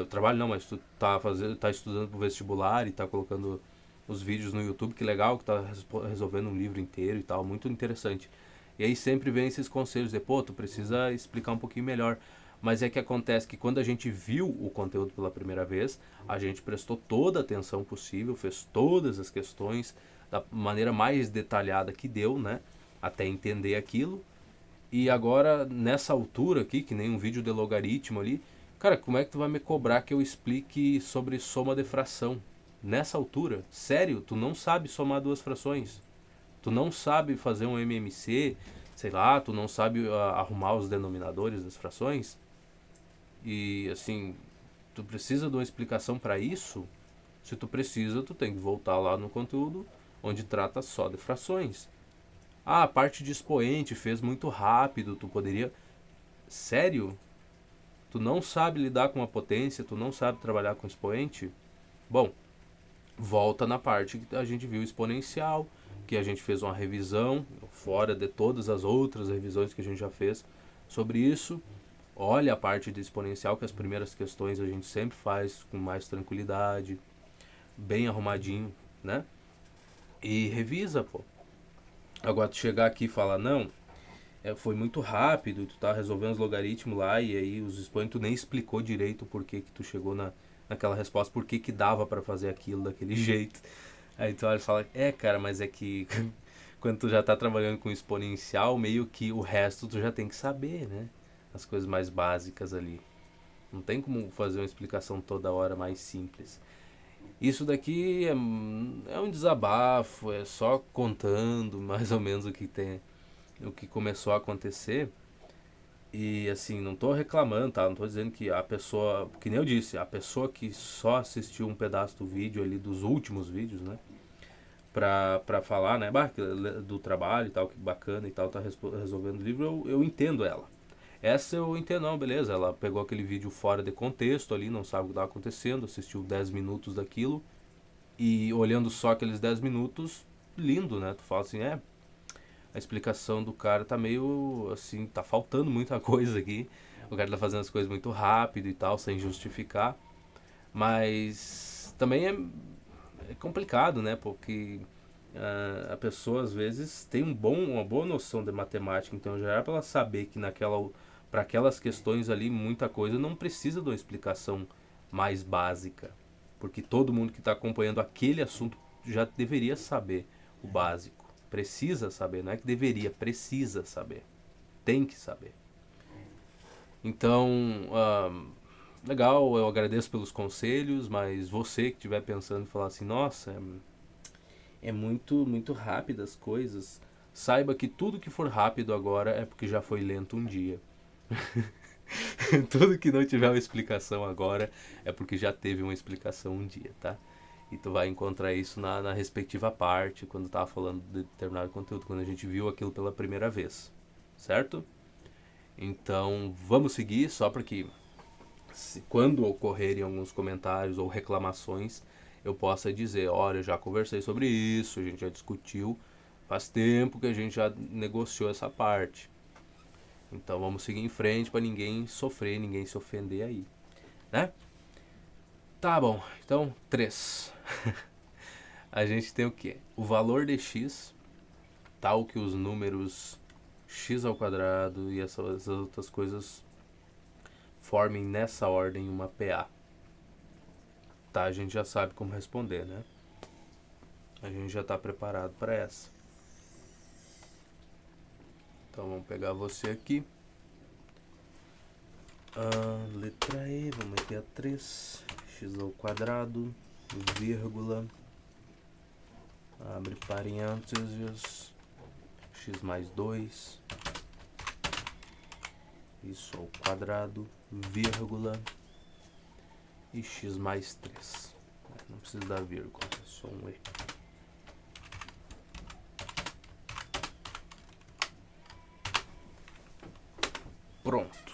trabalho não, mas tu tá estudando pro vestibular e tá colocando os vídeos no YouTube, que legal, que tá resolvendo um livro inteiro e tal, muito interessante. E aí sempre vem esses conselhos de, pô, tu precisa explicar um pouquinho melhor. Mas é que acontece que quando a gente viu o conteúdo pela primeira vez, a gente prestou toda a atenção possível, fez todas as questões da maneira mais detalhada que deu, né? Até entender aquilo. E agora, nessa altura aqui, que nem um vídeo de logaritmo ali, cara, como é que tu vai me cobrar que eu explique sobre soma de fração? Nessa altura? Sério? Tu não sabe somar duas frações? Tu não sabe fazer um MMC? Sei lá, tu não sabe arrumar os denominadores das frações? E assim, tu precisa de uma explicação para isso? Se tu precisa, tu tem que voltar lá no conteúdo onde trata só de frações. Ah, a parte de expoente fez muito rápido, tu poderia. Sério? Tu não sabe lidar com a potência, tu não sabe trabalhar com expoente? Bom, volta na parte que a gente viu exponencial, que a gente fez uma revisão, fora de todas as outras revisões que a gente já fez sobre isso. Olha a parte de exponencial, que as primeiras questões a gente sempre faz com mais tranquilidade, bem arrumadinho, né? E revisa, pô. Agora tu chegar aqui e falar, não, foi muito rápido, tu tá resolvendo os logaritmos lá, e aí os expoentes tu nem explicou direito por que que tu chegou naquela resposta, por que que dava para fazer aquilo daquele jeito. Aí tu olha e fala, cara, mas é que quando tu já tá trabalhando com exponencial, meio que o resto tu já tem que saber, né? As coisas mais básicas ali. Não tem como fazer uma explicação toda hora mais simples. Isso daqui é um desabafo, é só contando mais ou menos o que começou a acontecer. E assim, não tô reclamando, tá? Não tô dizendo que a pessoa, que nem eu disse, a pessoa que só assistiu um pedaço do vídeo ali, dos últimos vídeos, né? pra falar, né, do trabalho e tal, que bacana e tal, tá resolvendo o livro, eu entendo ela. Essa eu entendo, não, beleza, ela pegou aquele vídeo fora de contexto ali, não sabe o que estava acontecendo, assistiu 10 minutos daquilo, e olhando só aqueles 10 minutos, lindo, né? Tu fala assim, a explicação do cara tá meio assim, tá faltando muita coisa aqui. O cara tá fazendo as coisas muito rápido e tal, sem justificar. Mas também é complicado, né? Porque a pessoa às vezes tem uma boa noção de matemática, então já era para ela saber que para aquelas questões ali muita coisa não precisa de uma explicação mais básica, porque todo mundo que está acompanhando aquele assunto já deveria saber o básico, precisa saber, não é que deveria, precisa saber, tem que saber. Então, legal, eu agradeço pelos conselhos, mas você que estiver pensando e falar assim, nossa, é muito rápido as coisas. Saiba que tudo que for rápido agora é porque já foi lento um dia. Tudo que não tiver uma explicação agora é porque já teve uma explicação um dia, tá? E tu vai encontrar isso na respectiva parte, quando tava falando de determinado conteúdo, quando a gente viu aquilo pela primeira vez, certo? Então vamos seguir, só para que quando ocorrerem alguns comentários ou reclamações, eu possa dizer, olha, eu já conversei sobre isso, a gente já discutiu, faz tempo que a gente já negociou essa parte. Então vamos seguir em frente para ninguém sofrer, ninguém se ofender aí, né? Tá bom, então 3. A gente tem o quê? O valor de x, tal que os números x ao quadrado e essas outras coisas formem nessa ordem uma PA. Tá, a gente já sabe como responder, né? A gente já está preparado para essa. Então vamos pegar você aqui. Letra E, vamos meter a 3. X ao quadrado, vírgula, abre parênteses, x mais 2, isso ao quadrado, vírgula, e x mais 3. Não precisa dar vírgula, é só um E. Pronto.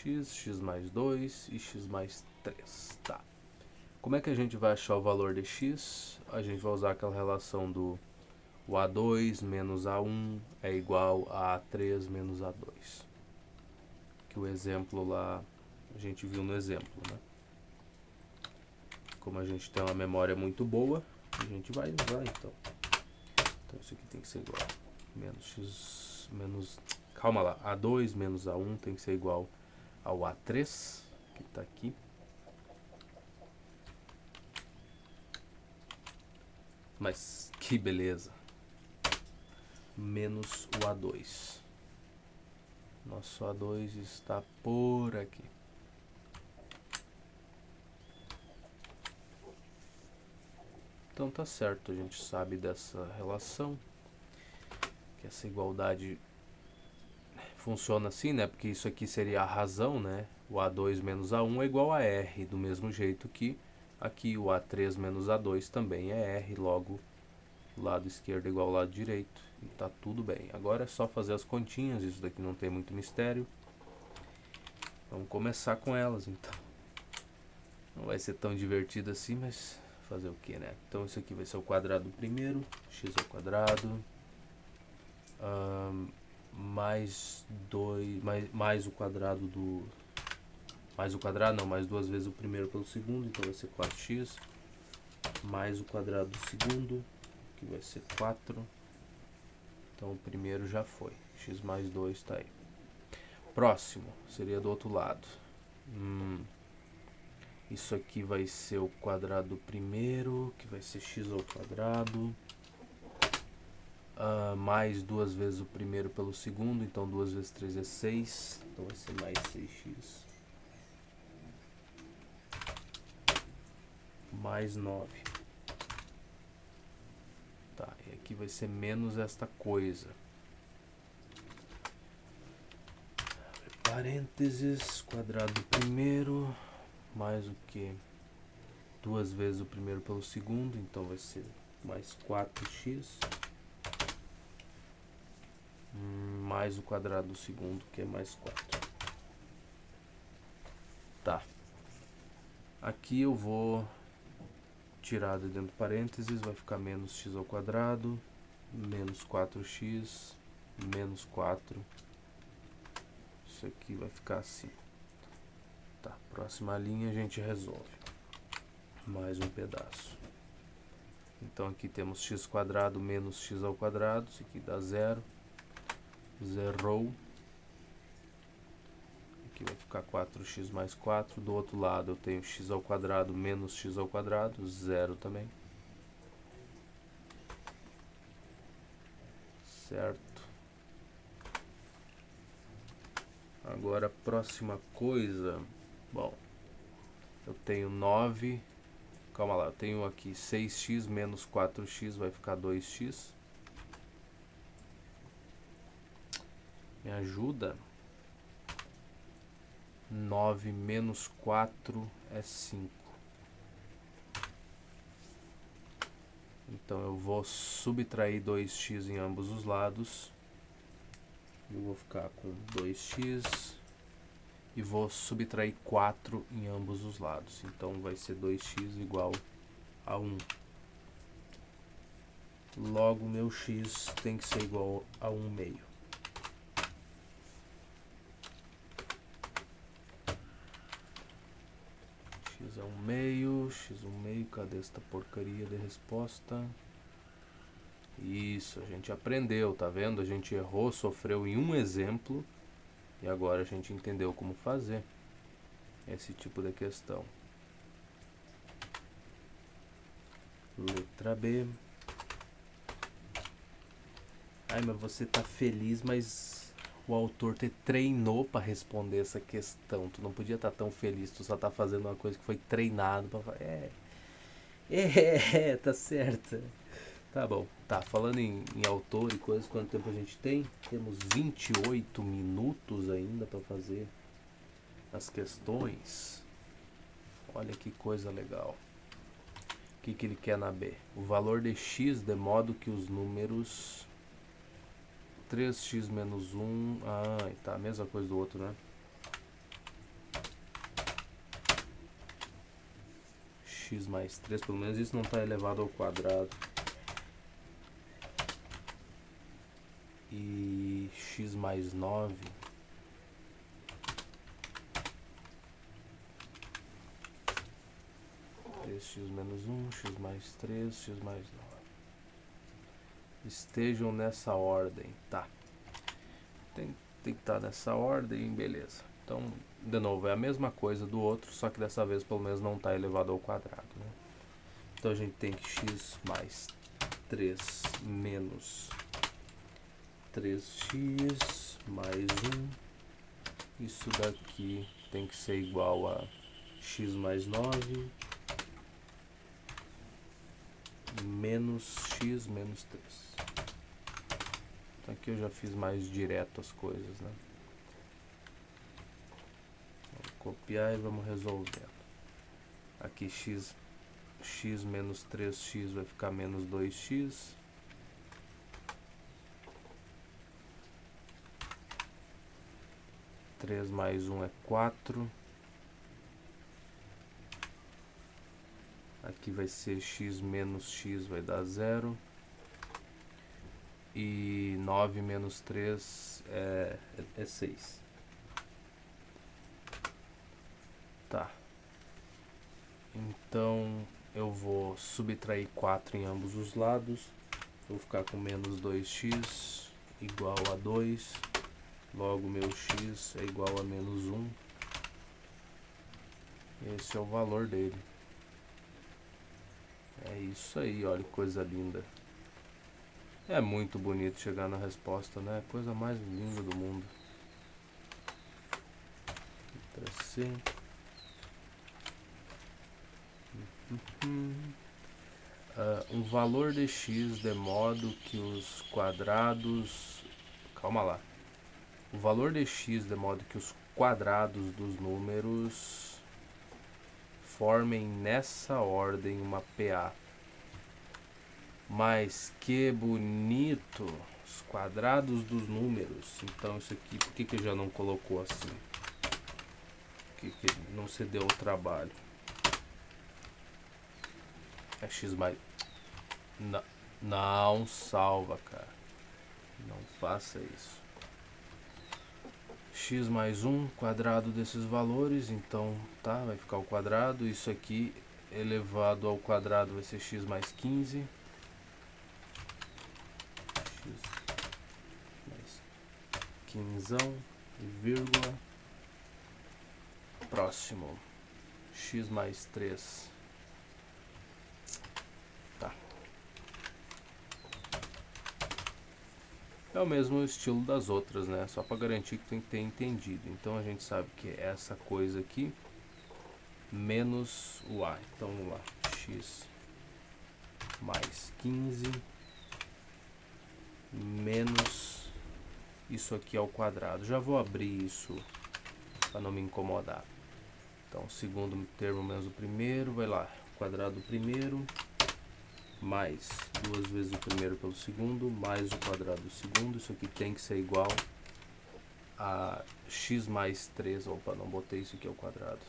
X mais 2 e x mais 3. Tá. Como é que a gente vai achar o valor de x? A gente vai usar aquela relação do o A2 menos A1 é igual a A3 menos A2. Que o exemplo lá, a gente viu no exemplo, né? Como a gente tem uma memória muito boa, a gente vai usar então. Então isso aqui tem que ser igual. Menos x, menos... Calma lá, A2 menos A1 tem que ser igual ao A3, que está aqui. Mas que beleza. Menos o A2. Nosso A2 está por aqui. Então tá certo, a gente sabe dessa relação, que essa igualdade funciona assim, né? Porque isso aqui seria a razão, né? O A2 menos A1 é igual a R, do mesmo jeito que aqui o A3 menos A2 também é R, logo lado esquerdo é igual ao lado direito, e tá tudo bem. Agora é só fazer as continhas, isso daqui não tem muito mistério. Vamos começar com elas então. Não vai ser tão divertido assim, mas fazer o que, né? Então isso aqui vai ser o quadrado do primeiro, x ao quadrado, mais 2, mais o quadrado do... Mais o quadrado, não, mais duas vezes o primeiro pelo segundo, então vai ser 4x, mais o quadrado do segundo, que vai ser 4. Então o primeiro já foi, x mais 2 está aí. Próximo, seria do outro lado. Isso aqui vai ser o quadrado do primeiro, que vai ser x ao quadrado, mais duas vezes o primeiro pelo segundo, então 2 vezes 3 é 6, então vai ser mais 6x, mais 9. Tá, e aqui vai ser menos esta coisa. Parênteses, quadrado do primeiro, mais o que? 2 vezes o primeiro pelo segundo, então vai ser mais 4x, mais o quadrado do segundo, que é mais 4. Tá. Aqui eu vou tirar de dentro do parênteses, vai ficar menos x ao quadrado, menos 4x, menos 4. Isso aqui vai ficar assim. Tá, próxima linha a gente resolve. Mais um pedaço. Então aqui temos x quadrado menos x ao quadrado, isso aqui dá 0. Zerou. Aqui vai ficar 4x mais 4. Do outro lado eu tenho x ao quadrado menos x ao quadrado, 0 também. Certo. Agora a próxima coisa, bom, eu tenho 9, calma lá, eu tenho aqui 6x menos 4x, vai ficar 2x. Me ajuda? 9 menos 4 é 5. Então eu vou subtrair 2x em ambos os lados. Eu vou ficar com 2x e vou subtrair 4 em ambos os lados. Então vai ser 2x igual a 1. Logo meu x tem que ser igual a 1 meio. X é 1 meio, x 1 meio, cadê esta porcaria de resposta? Isso, a gente aprendeu, tá vendo? A gente errou, sofreu em um exemplo e agora a gente entendeu como fazer esse tipo de questão. Letra B. Ai, mas você tá feliz, mas o autor te treinou para responder essa questão. Tu não podia estar tão feliz, tu só tá fazendo uma coisa que foi treinado para fazer. Tá certo. Tá bom. Tá, falando em autor e coisas, quanto tempo a gente tem? Temos 28 minutos ainda para fazer as questões. Olha que coisa legal. O que ele quer na B? O valor de x de modo que os números 3x menos 1... Ah, tá, a mesma coisa do outro, né? X mais 3, pelo menos isso não está elevado ao quadrado. E x mais 9. X menos 1, x mais 3, x mais 9. Estejam nessa ordem, tá? Tem que estar nessa ordem, beleza. Então, de novo, é a mesma coisa do outro, só que dessa vez pelo menos não está elevado ao quadrado, né? Então a gente tem que x mais 3 menos 3x mais 1. Isso daqui tem que ser igual a x mais 9 menos x menos 3. Então aqui eu já fiz mais direto as coisas, né? Vamos copiar e vamos resolvendo. Aqui x menos 3x vai ficar menos 2x. Três mais 1 é 4. Aqui vai ser x menos x, vai dar 0. E 9 menos 3 é 6. Tá. Então eu vou subtrair 4 em ambos os lados. Vou ficar com menos 2x igual a 2. Logo meu x é igual a menos 1. Esse é o valor dele. É isso aí, olha que coisa linda. É muito bonito chegar na resposta, né? Coisa mais linda do mundo. Letra C. Um valor de x de modo que os quadrados... Calma lá. O valor de x de modo que os quadrados dos números formem nessa ordem uma PA. Mas que bonito! Os quadrados dos números. Então isso aqui, por que já não colocou assim? Por que não se deu o trabalho? É x mais... Não salva, cara. Não faça isso. X mais 1, quadrado desses valores. Então, tá, vai ficar o quadrado. Isso aqui elevado ao quadrado vai ser x mais 15. Mais 15, vírgula. Próximo. X mais 3. Tá. É o mesmo estilo das outras, né? Só para garantir que tem que ter entendido. Então a gente sabe que é essa coisa aqui menos o A. Então vamos lá. X mais 15 menos isso aqui ao quadrado. Já vou abrir isso para não me incomodar. Então, o segundo termo menos o primeiro, vai lá, quadrado do primeiro, mais 2 vezes o primeiro pelo segundo, mais o quadrado do segundo. Isso aqui tem que ser igual a x mais 3, opa, não botei isso aqui ao quadrado.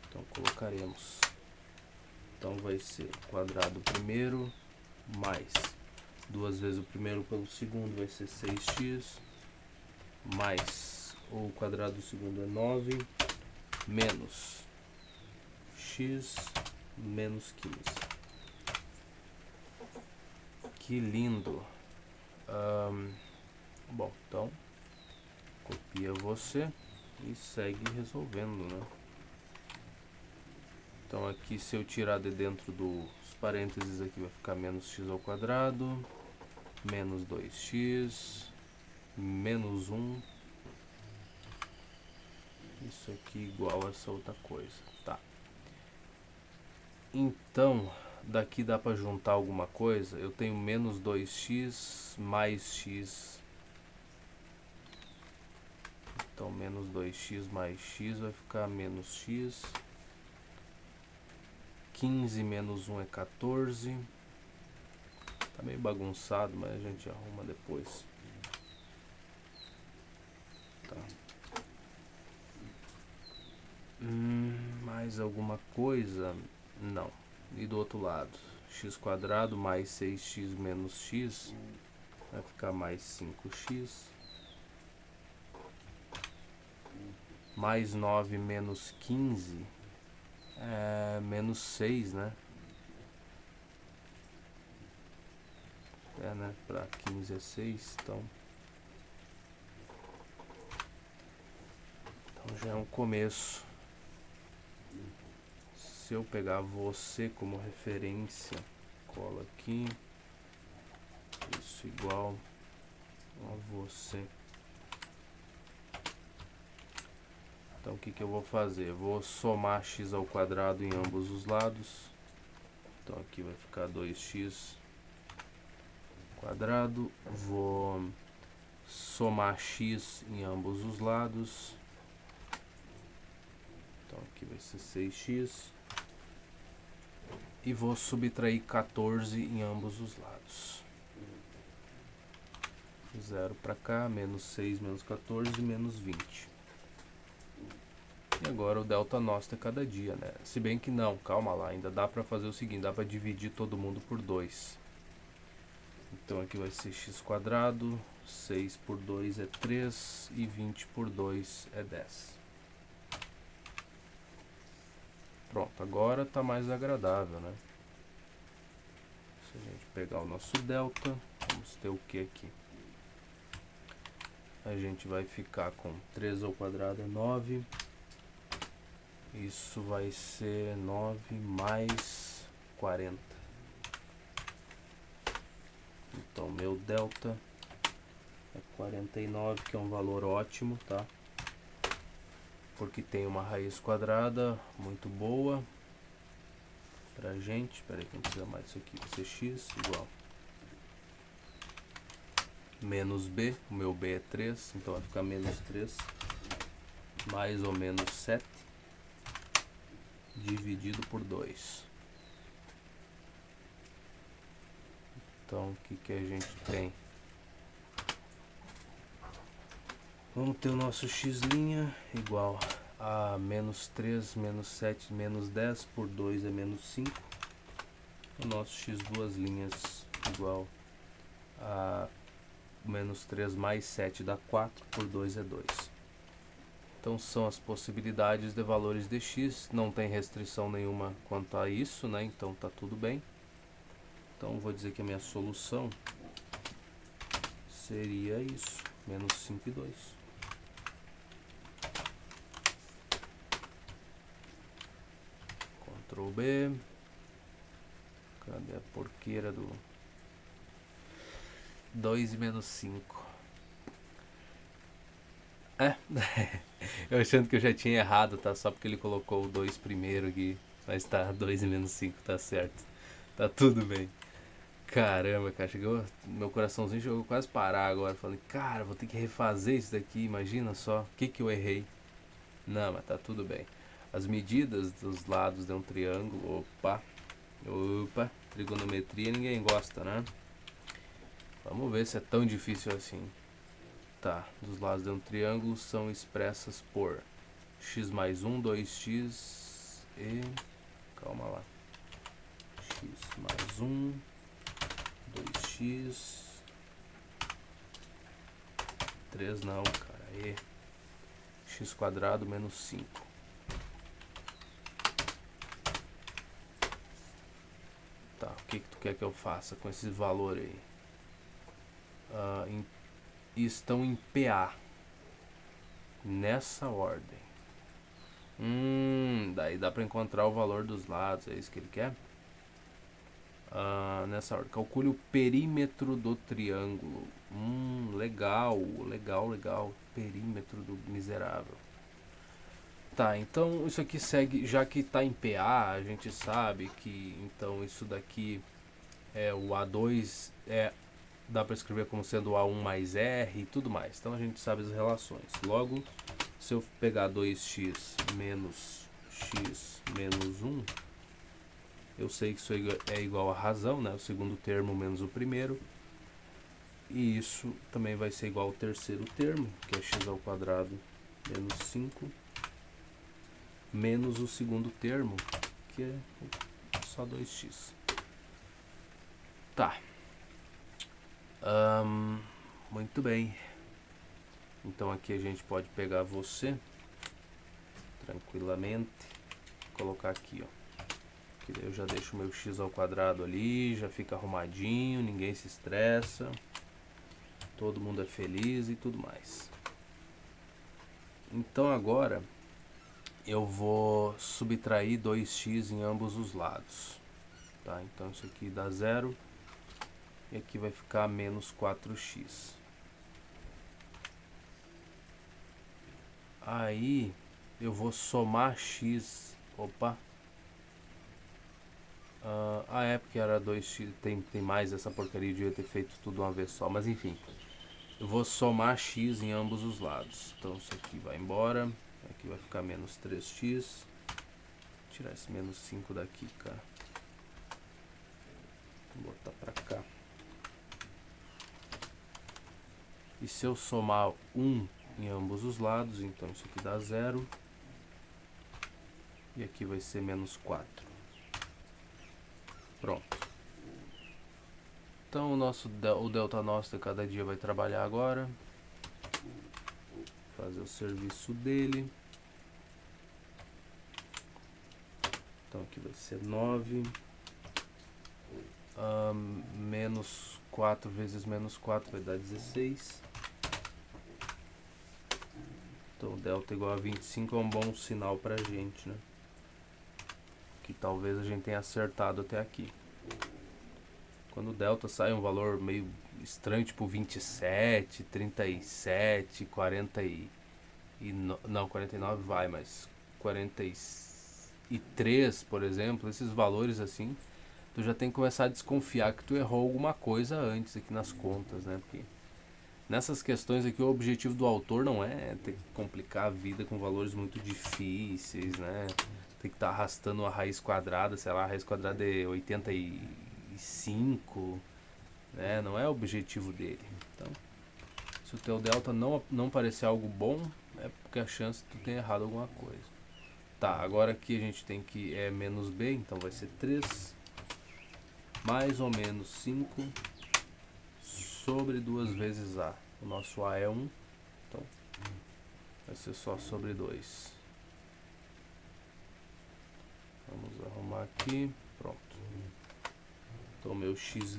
Então, colocaremos. Então, vai ser quadrado do primeiro, mais 2 vezes o primeiro pelo segundo, vai ser 6x, mais o quadrado do segundo é 9, menos x menos 15. Que lindo! Bom, então copia você e segue resolvendo, né? Então aqui, se eu tirar de dentro dos parênteses aqui, vai ficar menos x ao quadrado, menos 2x, menos 1. Isso aqui igual a essa outra coisa, tá? Então, daqui dá para juntar alguma coisa. Eu tenho menos 2x mais x. Então, menos 2x mais x vai ficar menos x. 15 menos 1 é 14. Tá meio bagunçado, mas a gente arruma depois. Tá. Mais alguma coisa? Não. E do outro lado? X quadrado mais 6x menos x vai ficar mais 5x. Mais 9 menos 15 é menos 6, né? É, né? Para 15 é 6, então já é um começo. Se eu pegar você como referência, cola aqui, isso igual a você. Então o que eu vou fazer? Eu vou somar x ao quadrado em ambos os lados. Então aqui vai ficar 2x quadrado. Vou somar x em ambos os lados. Então aqui vai ser 6x. E vou subtrair 14 em ambos os lados. 0 para cá, menos 6, menos 14, menos 20. E agora o delta nosso é cada dia, né? Se bem que não, calma lá, ainda dá para fazer o seguinte, dá para dividir todo mundo por 2. Então aqui vai ser x quadrado, 6 por 2 é 3 e 20 por 2 é 10. Pronto, agora está mais agradável, né? Se a gente pegar o nosso delta, vamos ter o que aqui? A gente vai ficar com 3 ao quadrado é 9. Isso vai ser 9 mais 40. Então meu delta é 49, que é um valor ótimo, tá? Porque tem uma raiz quadrada muito boa pra gente. Espera aí que não precisa mais disso aqui. Vai ser x igual menos b. O meu b é 3, então vai ficar menos 3 mais ou menos 7. dividido por 2. Então, o que a gente tem? Vamos ter o nosso x' igual a menos 3, menos 7, menos 10 por 2 é menos 5. O nosso x duas linhas igual a menos 3 mais 7 dá 4, por 2 é 2. Então são as possibilidades de valores de x, não tem restrição nenhuma quanto a isso, né? Então tá tudo bem. Então vou dizer que a minha solução seria isso, menos 5 e 2. Ctrl B. Cadê a porqueira do 2 e menos 5? Eu achando que eu já tinha errado, tá? Só porque ele colocou o 2 primeiro aqui. Mas tá, 2 e menos 5, tá certo. Tá tudo bem. Caramba, cara, chegou. Meu coraçãozinho chegou quase parar agora. Falei, cara, vou ter que refazer isso daqui. Imagina só, o que eu errei? Não, mas tá tudo bem. As medidas dos lados de um triângulo. Opa, trigonometria ninguém gosta, né? Vamos ver se é tão difícil assim. Tá, dos lados de um triângulo são expressas por x mais 1, 2x e... calma lá. X mais 1, 2x... 3 não, cara. E x quadrado menos 5. Tá, o que tu quer que eu faça com esse valor aí? Estão em PA. Nessa ordem. Daí dá pra encontrar o valor dos lados, é isso que ele quer? Nessa ordem. Calcule o perímetro do triângulo. Legal. Perímetro do miserável. Tá, então isso aqui segue, já que está em PA, a gente sabe que então isso daqui é o A2, dá para escrever como sendo A1 mais R e tudo mais. Então a gente sabe as relações. Logo, se eu pegar 2x menos x menos 1, eu sei que isso é igual a razão, né? O segundo termo menos o primeiro. E isso também vai ser igual ao terceiro termo, que é x ao quadrado menos 5. Menos o segundo termo, que é só 2x. Tá. Muito bem. Então aqui a gente pode pegar você tranquilamente, colocar aqui, ó. Que daí eu já deixo o meu x ao quadrado ali, já fica arrumadinho, ninguém se estressa, todo mundo é feliz e tudo mais. Então agora eu vou subtrair 2x em ambos os lados, tá? Então isso aqui dá 0 e aqui vai ficar menos 4x. Aí eu vou somar x, é porque era 2x, tem mais essa porcaria, eu devia ter feito tudo uma vez só, mas enfim. Eu vou somar x em ambos os lados, então isso aqui vai embora. Aqui vai ficar menos 3x. Vou tirar esse menos 5 daqui, cara. Vou botar pra cá. E se eu somar 1 em ambos os lados, então isso aqui dá 0. E aqui vai ser menos 4. Pronto. Então o delta nosso de cada dia vai trabalhar agora. Fazer o serviço dele. Então aqui vai ser 9. Menos 4 vezes menos 4 vai dar 16. Então delta igual a 25 é um bom sinal pra gente, né? Que talvez a gente tenha acertado até aqui. Quando o delta sai um valor meio estranho, tipo 27, 37, 40 não, 49 vai, mas 43, por exemplo, esses valores assim, tu já tem que começar a desconfiar que tu errou alguma coisa antes aqui nas contas, né? Porque nessas questões aqui o objetivo do autor não é ter que complicar a vida com valores muito difíceis, né? tem que estar arrastando a raiz quadrada, sei lá, a raiz quadrada é 85, né? Não é o objetivo dele. Então, se o teu delta não parecer algo bom, é porque a chance de tu ter errado alguma coisa. Tá, agora aqui a gente tem que é menos b, então vai ser 3 mais ou menos 5 sobre 2 vezes a. O nosso a é 1, então vai ser só sobre 2. Vamos arrumar aqui, pronto. Então meu x'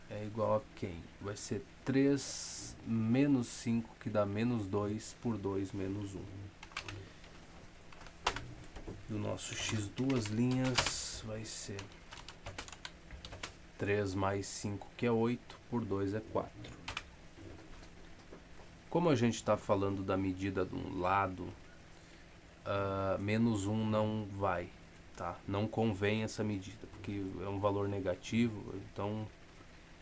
é igual a quem? Vai ser 3 menos 5, que dá menos 2, por 2 menos 1. E o nosso x duas linhas vai ser 3 mais 5, que é 8, por 2 é 4. Como a gente está falando da medida de um lado, menos 1 não vai, tá? Não convém essa medida, porque é um valor negativo, então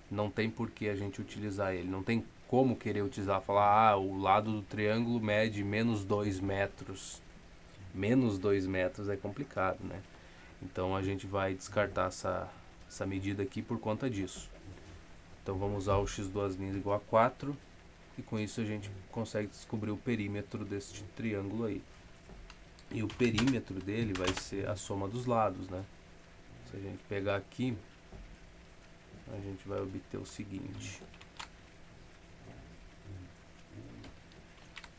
não tem por que a gente utilizar ele. Não tem como querer utilizar, falar, o lado do triângulo mede menos 2 metros. Menos 2 metros é complicado, né? Então a gente vai descartar essa medida aqui por conta disso. Então vamos usar o x duas linhas igual a 4, e com isso a gente consegue descobrir o perímetro deste triângulo aí. E o perímetro dele vai ser a soma dos lados, né? Se a gente pegar aqui, a gente vai obter o seguinte.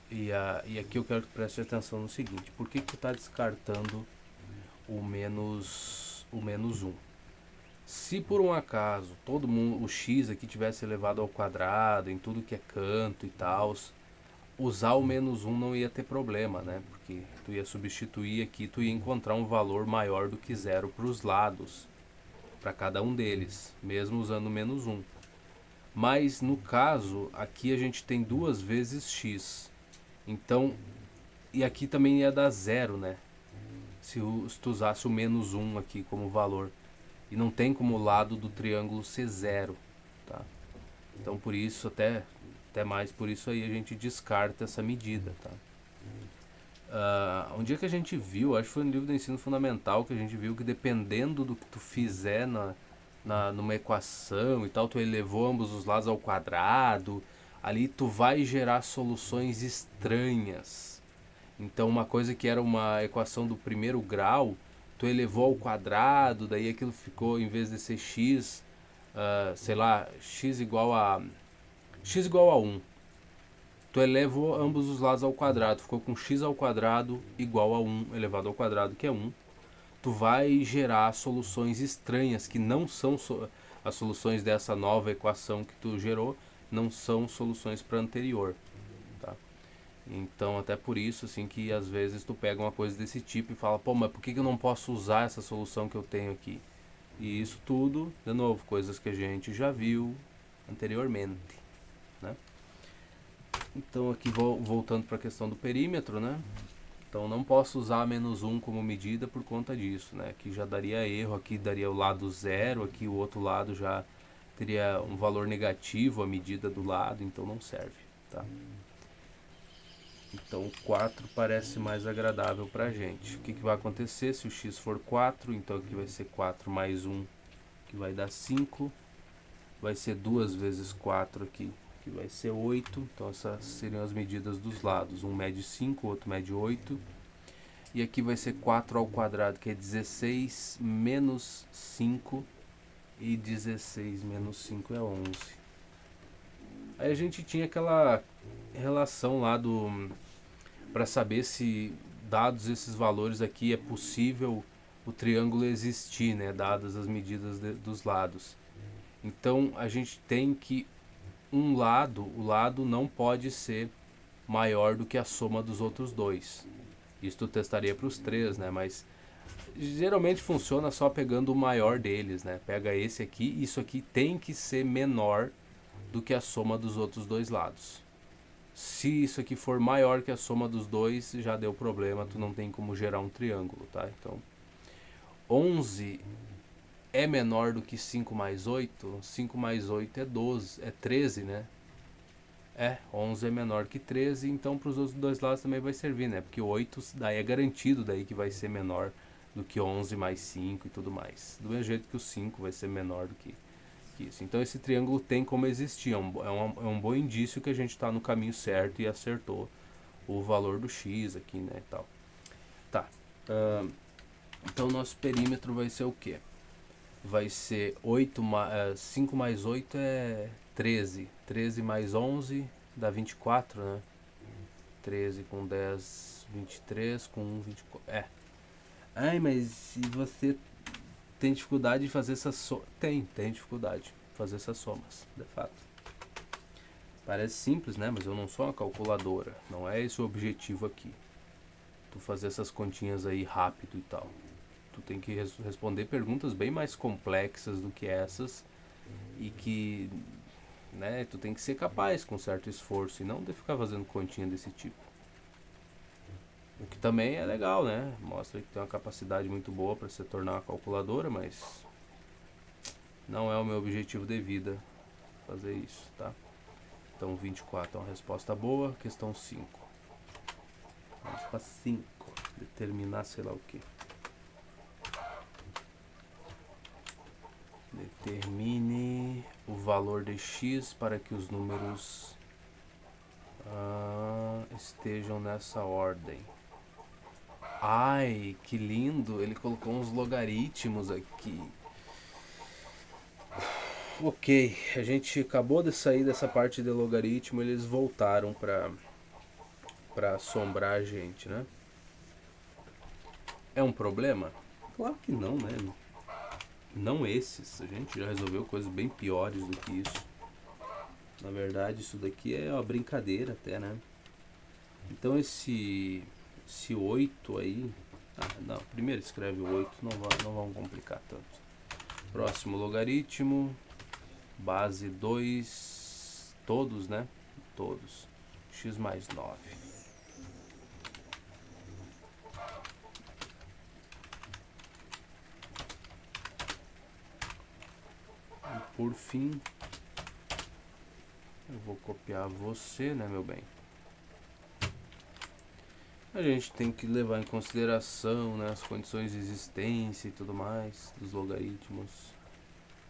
E aqui eu quero que preste atenção no seguinte. Por que tu está descartando o menos 1? Se por um acaso todo mundo, o x aqui tivesse elevado ao quadrado em tudo que é canto e tal, usar o menos 1 não ia ter problema, né? Porque tu ia substituir aqui, tu ia encontrar um valor maior do que zero para os lados, para cada um deles, mesmo usando menos 1. Mas no caso, aqui a gente tem 2 vezes x. Então, e aqui também ia dar zero, né? Se tu usasse o menos 1 aqui como valor. E não tem como o lado do triângulo ser zero, tá? Então por isso, até mais por isso aí a gente descarta essa medida, tá? Um dia que a gente viu, acho que foi no livro do ensino fundamental, que a gente viu que dependendo do que tu fizer numa equação e tal, tu elevou ambos os lados ao quadrado, ali tu vai gerar soluções estranhas. Então uma coisa que era uma equação do primeiro grau, tu elevou ao quadrado, daí aquilo ficou, em vez de ser x, sei lá, x igual a 1. Tu elevou ambos os lados ao quadrado, ficou com x ao quadrado igual a 1 elevado ao quadrado, que é 1. Tu vai gerar soluções estranhas, que não são as soluções dessa nova equação que tu gerou, não são soluções para a anterior, tá? Então até por isso assim que às vezes tu pega uma coisa desse tipo e fala, pô, mas por que eu não posso usar essa solução que eu tenho aqui? E isso tudo, de novo, coisas que a gente já viu anteriormente, né? Então aqui voltando para a questão do perímetro, né? Então não posso usar menos 1 como medida por conta disso, né? Aqui já daria erro, aqui daria o lado zero, aqui o outro lado já teria um valor negativo a medida do lado, então não serve, tá? Então o 4 parece mais agradável para a gente. O que vai acontecer se o x for 4? Então aqui vai ser 4 mais 1, que vai dar 5. Vai ser 2 vezes 4 aqui, que vai ser 8. Então essas seriam as medidas dos lados. Um mede 5, o outro mede 8. E aqui vai ser 4 ao quadrado, que é 16 menos 5. E 16 menos 5 é 11. Aí a gente tinha aquela relação lá para saber se, dados esses valores aqui, é possível o triângulo existir, né, dadas as medidas dos lados. Então a gente tem que o lado não pode ser maior do que a soma dos outros dois. Isso tu testaria para os três, né? Mas geralmente funciona só pegando o maior deles, né? Pega esse aqui, isso aqui tem que ser menor do que a soma dos outros dois lados. Se isso aqui for maior que a soma dos dois, já deu problema, tu não tem como gerar um triângulo, tá? Então, 11 é menor do que 5 mais 8, 5 mais 8 é 12, é 13, né? 11 é menor que 13, então para os outros dois lados também vai servir, né? Porque 8 daí é garantido daí que vai ser menor do que 11 mais 5 e tudo mais. Do mesmo jeito que o 5 vai ser menor do que isso. Então esse triângulo tem como existir, é um bom indício que a gente está no caminho certo e acertou o valor do x aqui, né, tal. Tá, então nosso perímetro vai ser o quê? Vai ser 5 mais 8 é 13. 13 mais 11 dá 24, né? 13 com 10, 23, com 1, 24. Ai, mas se você tem dificuldade de fazer essas somas. Tem dificuldade de fazer essas somas, de fato. Parece simples, né? Mas eu não sou uma calculadora. Não é esse o objetivo aqui. Tu fazer essas continhas aí rápido e tal. Tu tem que responder perguntas bem mais complexas do que essas. E que, né, tu tem que ser capaz com certo esforço. E não de ficar fazendo continha desse tipo. O que também é legal, né? Mostra que tem uma capacidade muito boa para se tornar uma calculadora, mas não é o meu objetivo de vida fazer isso, tá? Então 24 é uma resposta boa. Questão 5. Vamos para 5. Determinar sei lá o que. Determine o valor de x para que os números estejam nessa ordem. Ai, que lindo! Ele colocou uns logaritmos aqui. Ok, a gente acabou de sair dessa parte de logaritmo, eles voltaram para assombrar a gente, né? É um problema? Claro que não, né? Não esses, a gente já resolveu coisas bem piores do que isso. Na verdade, isso daqui é uma brincadeira até, né? Então esse 8 aí... não, primeiro escreve o 8, não vamos complicar tanto. Próximo logaritmo, base 2, todos, né? Todos. X mais 9. E por fim, eu vou copiar você, né, meu bem? A gente tem que levar em consideração, né, as condições de existência e tudo mais dos logaritmos.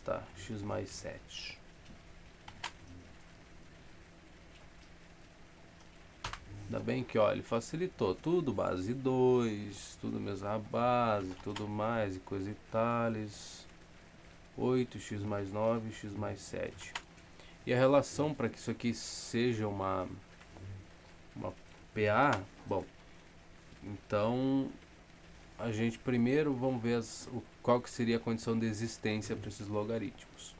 Tá, x mais 7. Ainda bem que, ó, ele facilitou tudo, base 2, tudo mesma base, tudo mais e coisa e tales. 8, x mais 9, x mais 7. E a relação para que isso aqui seja uma PA, bom, então a gente primeiro vamos ver qual que seria a condição de existência para esses logaritmos.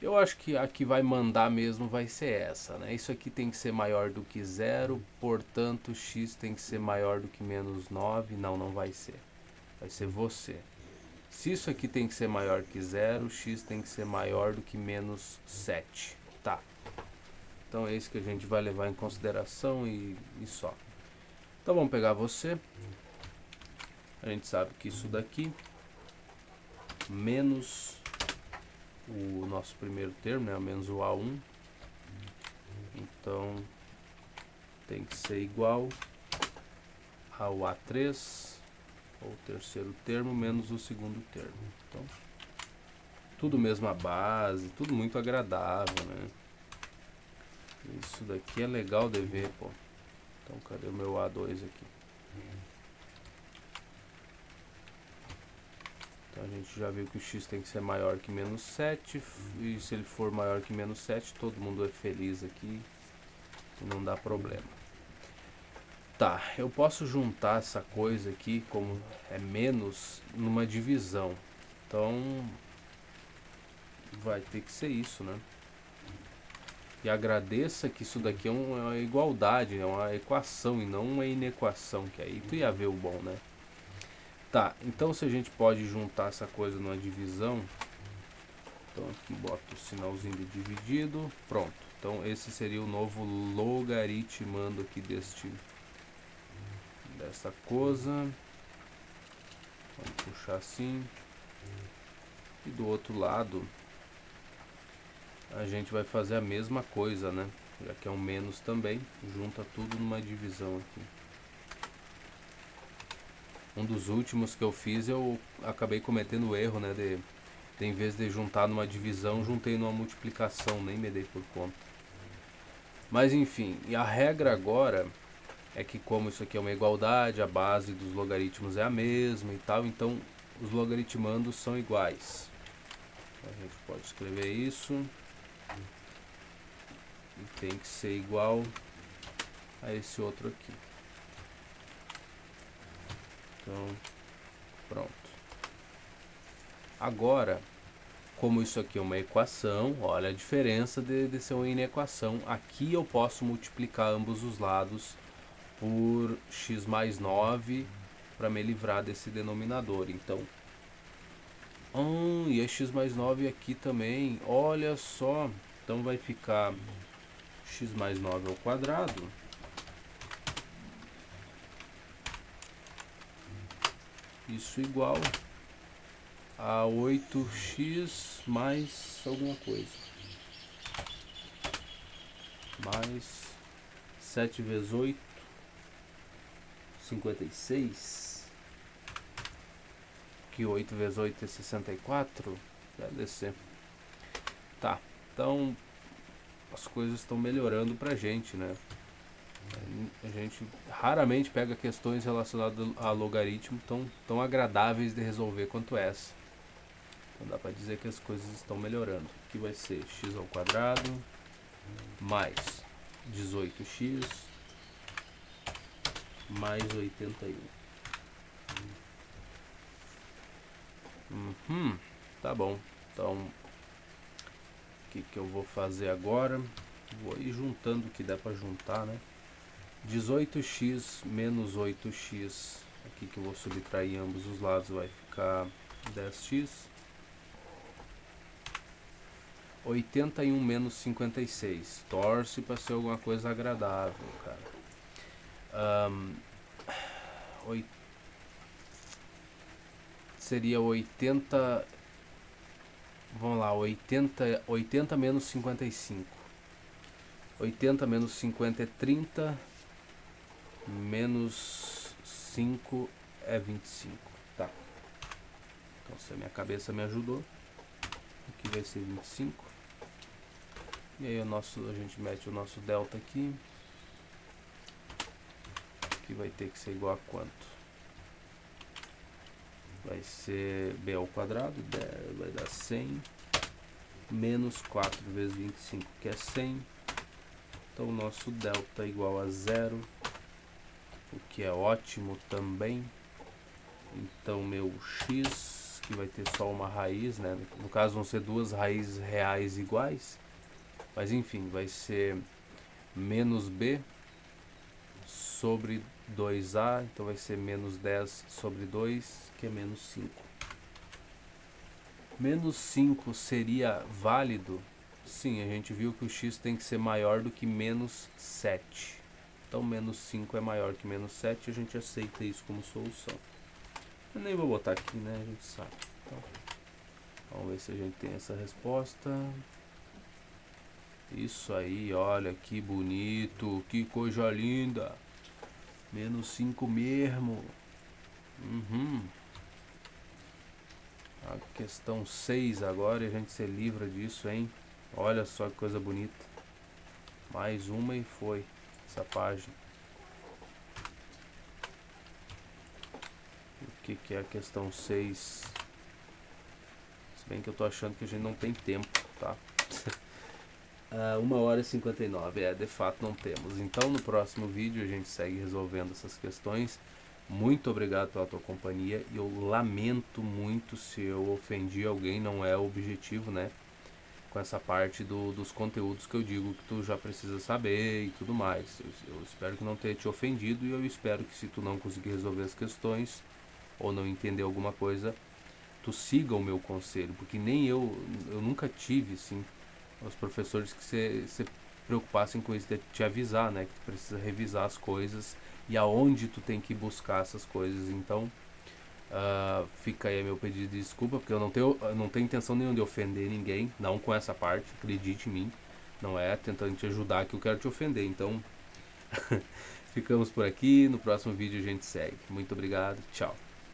Eu acho que a que vai mandar mesmo vai ser essa, né? Isso aqui tem que ser maior do que 0, portanto x tem que ser maior do que menos 9. Não, não vai ser. Vai ser você. Se isso aqui tem que ser maior que 0, x tem que ser maior do que menos 7. Tá. Então é isso que a gente vai levar em consideração e só. Então vamos pegar você. A gente sabe que isso daqui menos o nosso primeiro termo, né, menos o A1, então tem que ser igual ao A3, ou terceiro termo, menos o segundo termo. Então, tudo mesma base, tudo muito agradável, né? Isso daqui é legal de ver, pô. Então, cadê o meu A2 aqui? Então, a gente já viu que o x tem que ser maior que menos 7, e se ele for maior que menos 7, todo mundo é feliz aqui e não dá problema. Tá, eu posso juntar essa coisa aqui, como é menos, numa divisão. Então, vai ter que ser isso, né? E agradeça que isso daqui é uma igualdade, é uma equação e não uma inequação, que aí tu ia ver o bom, né? Tá, então se a gente pode juntar essa coisa numa divisão, então aqui boto o sinalzinho de dividido, pronto. Então esse seria o novo logaritmando aqui dessa coisa. Vamos puxar assim. E do outro lado a gente vai fazer a mesma coisa, né? já que é um menos também, junta tudo numa divisão aqui. Um dos últimos que eu fiz, eu acabei cometendo o erro, né, de em vez de juntar numa divisão, juntei numa multiplicação, nem me dei por conta. Mas enfim, e a regra agora é que como isso aqui é uma igualdade, a base dos logaritmos é a mesma e tal, então os logaritmandos são iguais. A gente pode escrever isso e tem que ser igual a esse outro aqui. Então, pronto. Agora, como isso aqui é uma equação, olha a diferença de ser uma inequação. Aqui eu posso multiplicar ambos os lados por x mais 9 para me livrar desse denominador. Então, e é x mais 9 aqui também, olha só. Então vai ficar x mais 9 ao quadrado isso igual a 8x mais alguma coisa, mais 7 vezes 8, 56, que 8 vezes 8 é 64, deve ser. Tá, então as coisas estão melhorando pra gente, né? A gente raramente pega questões relacionadas a logaritmo tão agradáveis de resolver quanto essa. Então dá pra dizer que as coisas estão melhorando. Aqui vai ser x ao quadrado mais 18x mais 81. Tá bom. Então, o que eu vou fazer agora? Vou ir juntando o que dá pra juntar, né? 18x menos 8x, aqui que eu vou subtrair ambos os lados, vai ficar 10x. 81 menos 56. Torce para ser alguma coisa agradável, cara. Seria 80. Vamos lá, 80 menos 55. 80 menos 50 é 30. Menos 5 é 25. Tá. Então se a minha cabeça me ajudou. Aqui vai ser 25. E aí a gente mete o nosso delta aqui. Que vai ter que ser igual a quanto? Vai ser b ao quadrado, vai dar 100, menos 4 vezes 25, que é 100. Então o nosso delta é igual a 0, o que é ótimo também. Então meu x, que vai ter só uma raiz, né? No caso vão ser duas raízes reais iguais. Mas enfim, vai ser menos b sobre 2a, então vai ser menos 10 sobre 2, que é menos 5. Menos 5 seria válido? Sim, a gente viu que o x tem que ser maior do que menos 7. Então menos 5 é maior que menos 7, a gente aceita isso como solução. Eu nem vou botar aqui, né? A gente sabe. Então, vamos ver se a gente tem essa resposta. Isso aí, olha que bonito, que coisa linda. Menos 5 mesmo. A questão 6 agora, e a gente se livra disso, hein? Olha só que coisa bonita. Mais uma e foi essa página. O que é a questão 6? Se bem que eu tô achando que a gente não tem tempo, tá? 1h59, de fato não temos. Então no próximo vídeo a gente segue resolvendo essas questões. Muito obrigado pela tua companhia e eu lamento muito se eu ofendi alguém, não é o objetivo, né? Com essa parte dos conteúdos que eu digo que tu já precisa saber e tudo mais. Eu espero que não tenha te ofendido e eu espero que se tu não conseguir resolver as questões ou não entender alguma coisa, tu siga o meu conselho, porque nem eu nunca tive, assim, os professores que se preocupassem com isso, de te avisar, né, que tu precisa revisar as coisas e aonde tu tem que buscar essas coisas. Então fica aí meu pedido de desculpa, porque eu não tenho intenção nenhuma de ofender ninguém, não com essa parte, acredite em mim. Não é tentando te ajudar que eu quero te ofender. Então, ficamos por aqui. No próximo vídeo a gente segue. Muito obrigado. Tchau.